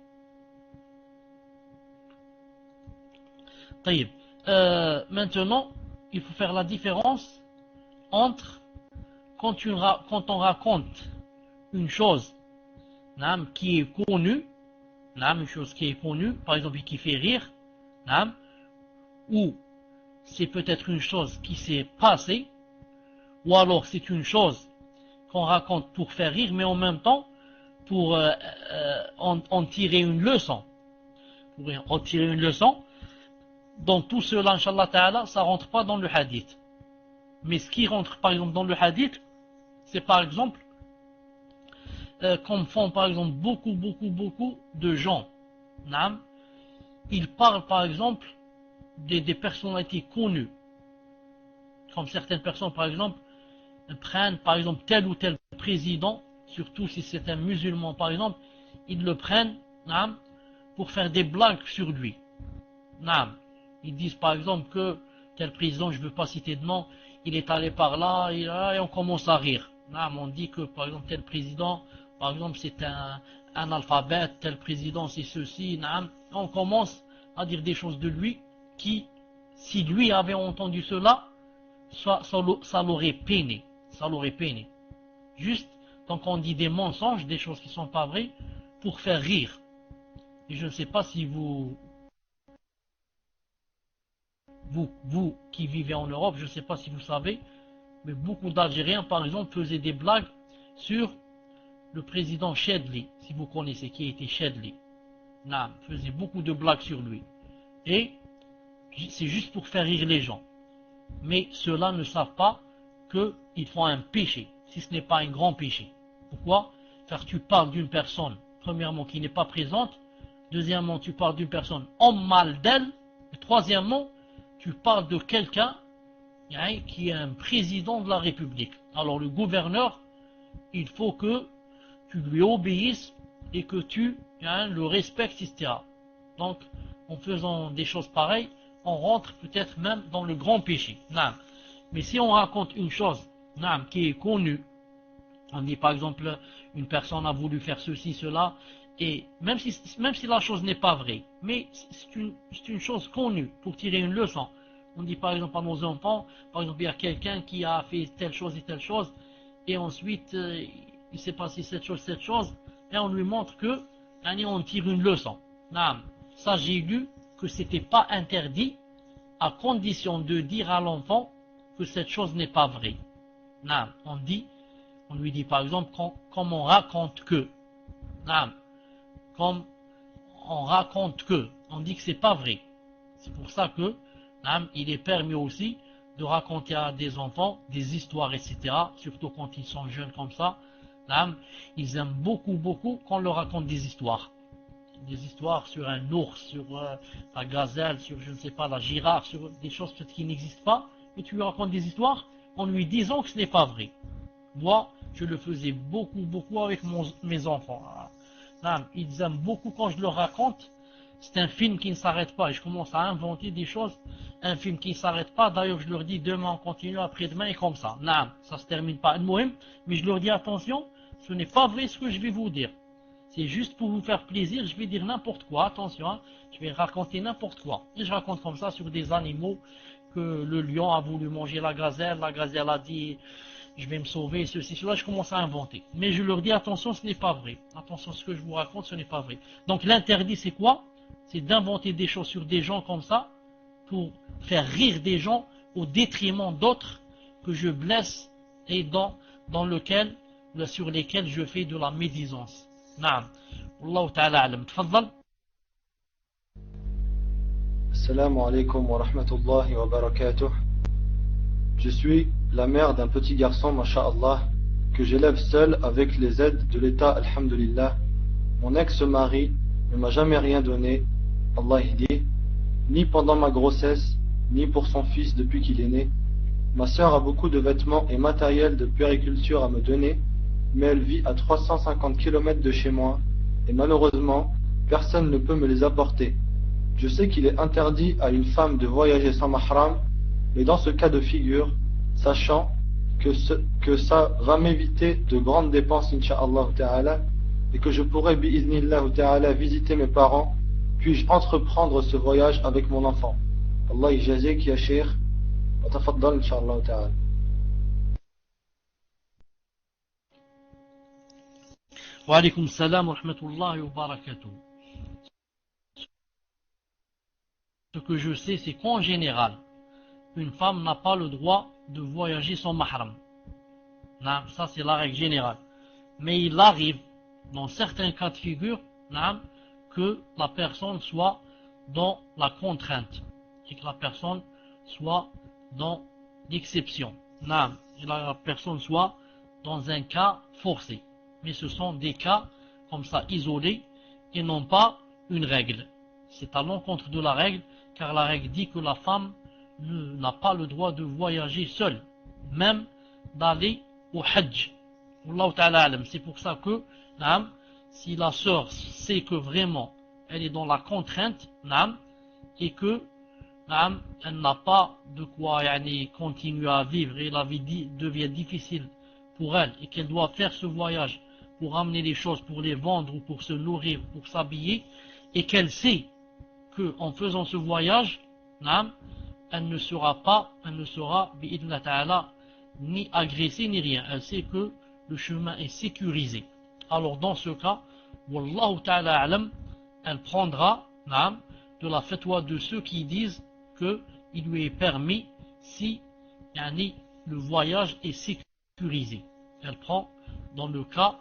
Maintenant, il faut faire la différence entre quand on raconte une chose qui est connue, une chose qui est connue, par exemple qui fait rire, ou c'est peut-être une chose qui s'est passée, ou alors c'est une chose qu'on raconte pour faire rire, mais en même temps pour en tirer une leçon. Pour en tirer une leçon. Dans tout cela, Inch'Allah Ta'ala, ça rentre pas dans le hadith. Mais ce qui rentre par exemple dans le hadith, c'est par exemple comme font par exemple beaucoup de gens. Ils parlent par exemple des personnalités connues. Comme certaines personnes par exemple prennent par exemple tel ou tel président, surtout si c'est un musulman par exemple, ils le prennent pour faire des blagues sur lui. Ils disent par exemple que tel président, je ne veux pas citer de nom, il est allé par là et on commence à rire. On dit que par exemple tel président, par exemple c'est un analphabète, tel président c'est ceci, on commence à dire des choses de lui qui, si lui avait entendu cela, ça l'aurait peiné. Ça l'aurait peiné. Juste, donc on dit des mensonges, des choses qui ne sont pas vraies, pour faire rire. Et je ne sais pas si vous qui vivez en Europe, je ne sais pas si vous savez, mais beaucoup d'Algériens, par exemple, faisaient des blagues sur le président Chedli, si vous connaissez qui était Chedli. Faisait beaucoup de blagues sur lui. Et c'est juste pour faire rire les gens. Mais ceux-là ne savent pas qu'ils font un péché, si ce n'est pas un grand péché. Pourquoi? Car tu parles d'une personne, premièrement, qui n'est pas présente, deuxièmement, tu parles d'une personne en mal d'elle, et troisièmement, tu parles de quelqu'un qui est un président de la République. Alors le gouverneur il faut que tu lui obéisses et que tu le respectes, etc. Donc, en faisant des choses pareilles, on rentre peut-être même dans le grand péché. Mais si on raconte une chose qui est connue, on dit par exemple, une personne a voulu faire ceci, cela, et même si la chose n'est pas vraie, mais c'est une chose connue pour tirer une leçon. On dit par exemple à nos enfants, par exemple il y a quelqu'un qui a fait telle chose, et ensuite il s'est passé cette chose, et on lui montre que on tire une leçon. Ça j'ai lu que c'était pas interdit à condition de dire à l'enfant que cette chose n'est pas vraie. On lui dit par exemple comme on raconte que, comme on raconte que, on dit que c'est pas vrai. C'est pour ça que il est permis aussi de raconter à des enfants des histoires, etc. Surtout quand ils sont jeunes comme ça. Ils aiment beaucoup qu'on leur raconte des histoires. Des histoires sur un ours, sur la gazelle, sur je ne sais pas, la girafe, sur des choses peut-être qui n'existent pas, et tu lui racontes des histoires en lui disant que ce n'est pas vrai. Moi, je le faisais beaucoup avec mes enfants. Ils aiment beaucoup quand je leur raconte. C'est un film qui ne s'arrête pas et je commence à inventer des choses. Un film qui ne s'arrête pas. D'ailleurs, je leur dis demain on continue, après-demain et comme ça. Ça se termine pas. Mais je leur dis attention, ce n'est pas vrai ce que je vais vous dire. C'est juste pour vous faire plaisir, je vais dire n'importe quoi, attention, je vais raconter n'importe quoi. Et je raconte comme ça sur des animaux, que le lion a voulu manger la gazelle a dit je vais me sauver, ceci, cela, je commence à inventer. Mais je leur dis attention, ce n'est pas vrai. Attention, ce que je vous raconte, ce n'est pas vrai. Donc l'interdit c'est quoi? C'est d'inventer des choses sur des gens comme ça, pour faire rire des gens au détriment d'autres que je blesse et sur lesquels je fais de la médisance. نعم والله تعالى أعلم تفضل. Assalamu alaikum wa rahmatullahi wa barakatuh. Je suis la mère d'un petit garçon, masha'Allah, que j'élève seul avec les aides de l'État, alhamdulillah. Mon ex-mari ne m'a jamais rien donné, Allah dit, ni pendant ma grossesse, ni pour son fils depuis qu'il est né. Ma sœur a beaucoup de vêtements et matériel de puériculture à me donner, mais elle vit à 350 km de chez moi, et malheureusement, personne ne peut me les apporter. Je sais qu'il est interdit à une femme de voyager sans mahram, mais dans ce cas de figure, sachant que ça va m'éviter de grandes dépenses, incha'Allah ta'ala, et que je pourrais, bi'iznillah ta'ala, visiter mes parents, puis-je entreprendre ce voyage avec mon enfant? Allah yajazik ya sheikh, wa tafaddal incha'Allah ta'ala. Wa alaykum salam wa rahmatullahi wa barakatuh. Ce que je sais, c'est qu'en général, une femme n'a pas le droit de voyager sans mahram. Ça, c'est la règle générale. Mais il arrive, dans certains cas de figure, que la personne soit dans la contrainte et que la personne soit dans l'exception. Et la personne soit dans un cas forcé. Mais ce sont des cas comme ça isolés et non pas une règle. C'est à l'encontre de la règle, car la règle dit que la femme n'a pas le droit de voyager seule, même d'aller au Hajj. Wallahu ta'ala alam. C'est pour ça que si la sœur sait que vraiment elle est dans la contrainte et que elle n'a pas de quoi continuer à vivre et la vie devient difficile pour elle et qu'elle doit faire ce voyage pour amener les choses, pour les vendre ou pour se nourrir, pour s'habiller, et qu'elle sait qu'en faisant ce voyage, elle ne sera, bi'idna ta'ala, ni agressée ni rien. Elle sait que le chemin est sécurisé. Alors dans ce cas, wallahu ta'ala alam, elle prendra de la fatwa de ceux qui disent qu'il lui est permis si le voyage est sécurisé. Elle prend dans le cas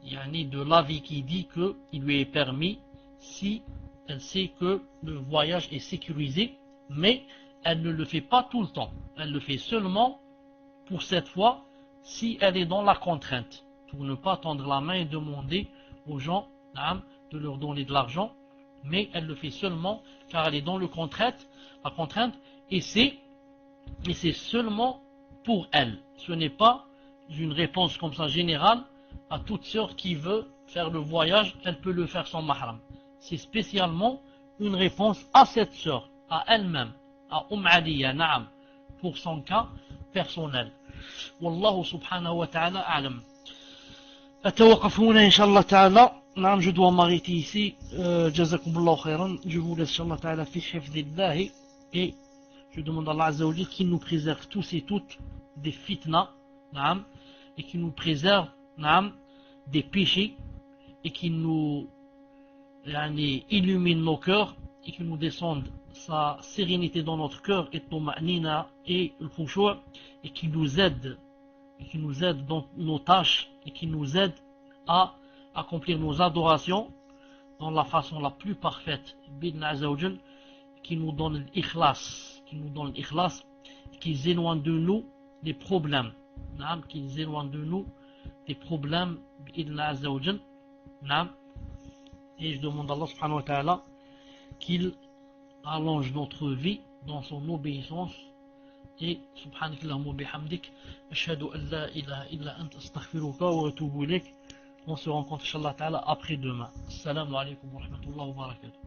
de l'avis qui dit qu'il lui est permis si elle sait que le voyage est sécurisé, mais elle ne le fait pas tout le temps. Elle le fait seulement pour cette fois si elle est dans la contrainte, pour ne pas tendre la main et demander aux gens de leur donner de l'argent, mais elle le fait seulement car elle est dans la contrainte et c'est seulement pour elle. Ce n'est pas une réponse comme ça générale à toute sœur qui veut faire le voyage, elle peut le faire sans mahram. C'est spécialement une réponse à cette sœur, à elle-même, à Aliya, na'am, pour son cas personnel. Wallahu subhanahu wa ta'ala a'lam. أتوقف هنا إن شاء الله تعالى. نعم je dois m'arrêter ici. جزاكم الله خيرا. Je vous laisse إن شاء الله تعالى في حفظ الله. Et je demande à Allah Azza wa Jalla qu'il nous préserve tous et toutes des fitna, نعم, et qu'il nous préserve, نعم, des péchés, et qu'il nous illumine nos cœurs, et qu'il nous descende sa sérénité dans notre cœur, et Tuma'nina et le khushu', et qu'il nous aide dans nos tâches, et qui nous aide à accomplir nos adorations dans la façon la plus parfaite, Bidna Azza wa Jal, qui nous donne l'ikhlas, qu'ils éloignent de nous des problèmes, qu'ils éloignent de nous des problèmes, Bidna Azza wa Jal, et je demande à Allah subhanahu wa ta'ala qu'il allonge notre vie dans son obéissance. Et subhanakallahumma bihamdik, ashhadu an la ilaha illa anta astaghfiruka wa atubu ilayk. On se rencontre inshallah ta'ala après demain. Assalamu alaikum wa rahmatullahi wa barakatuh.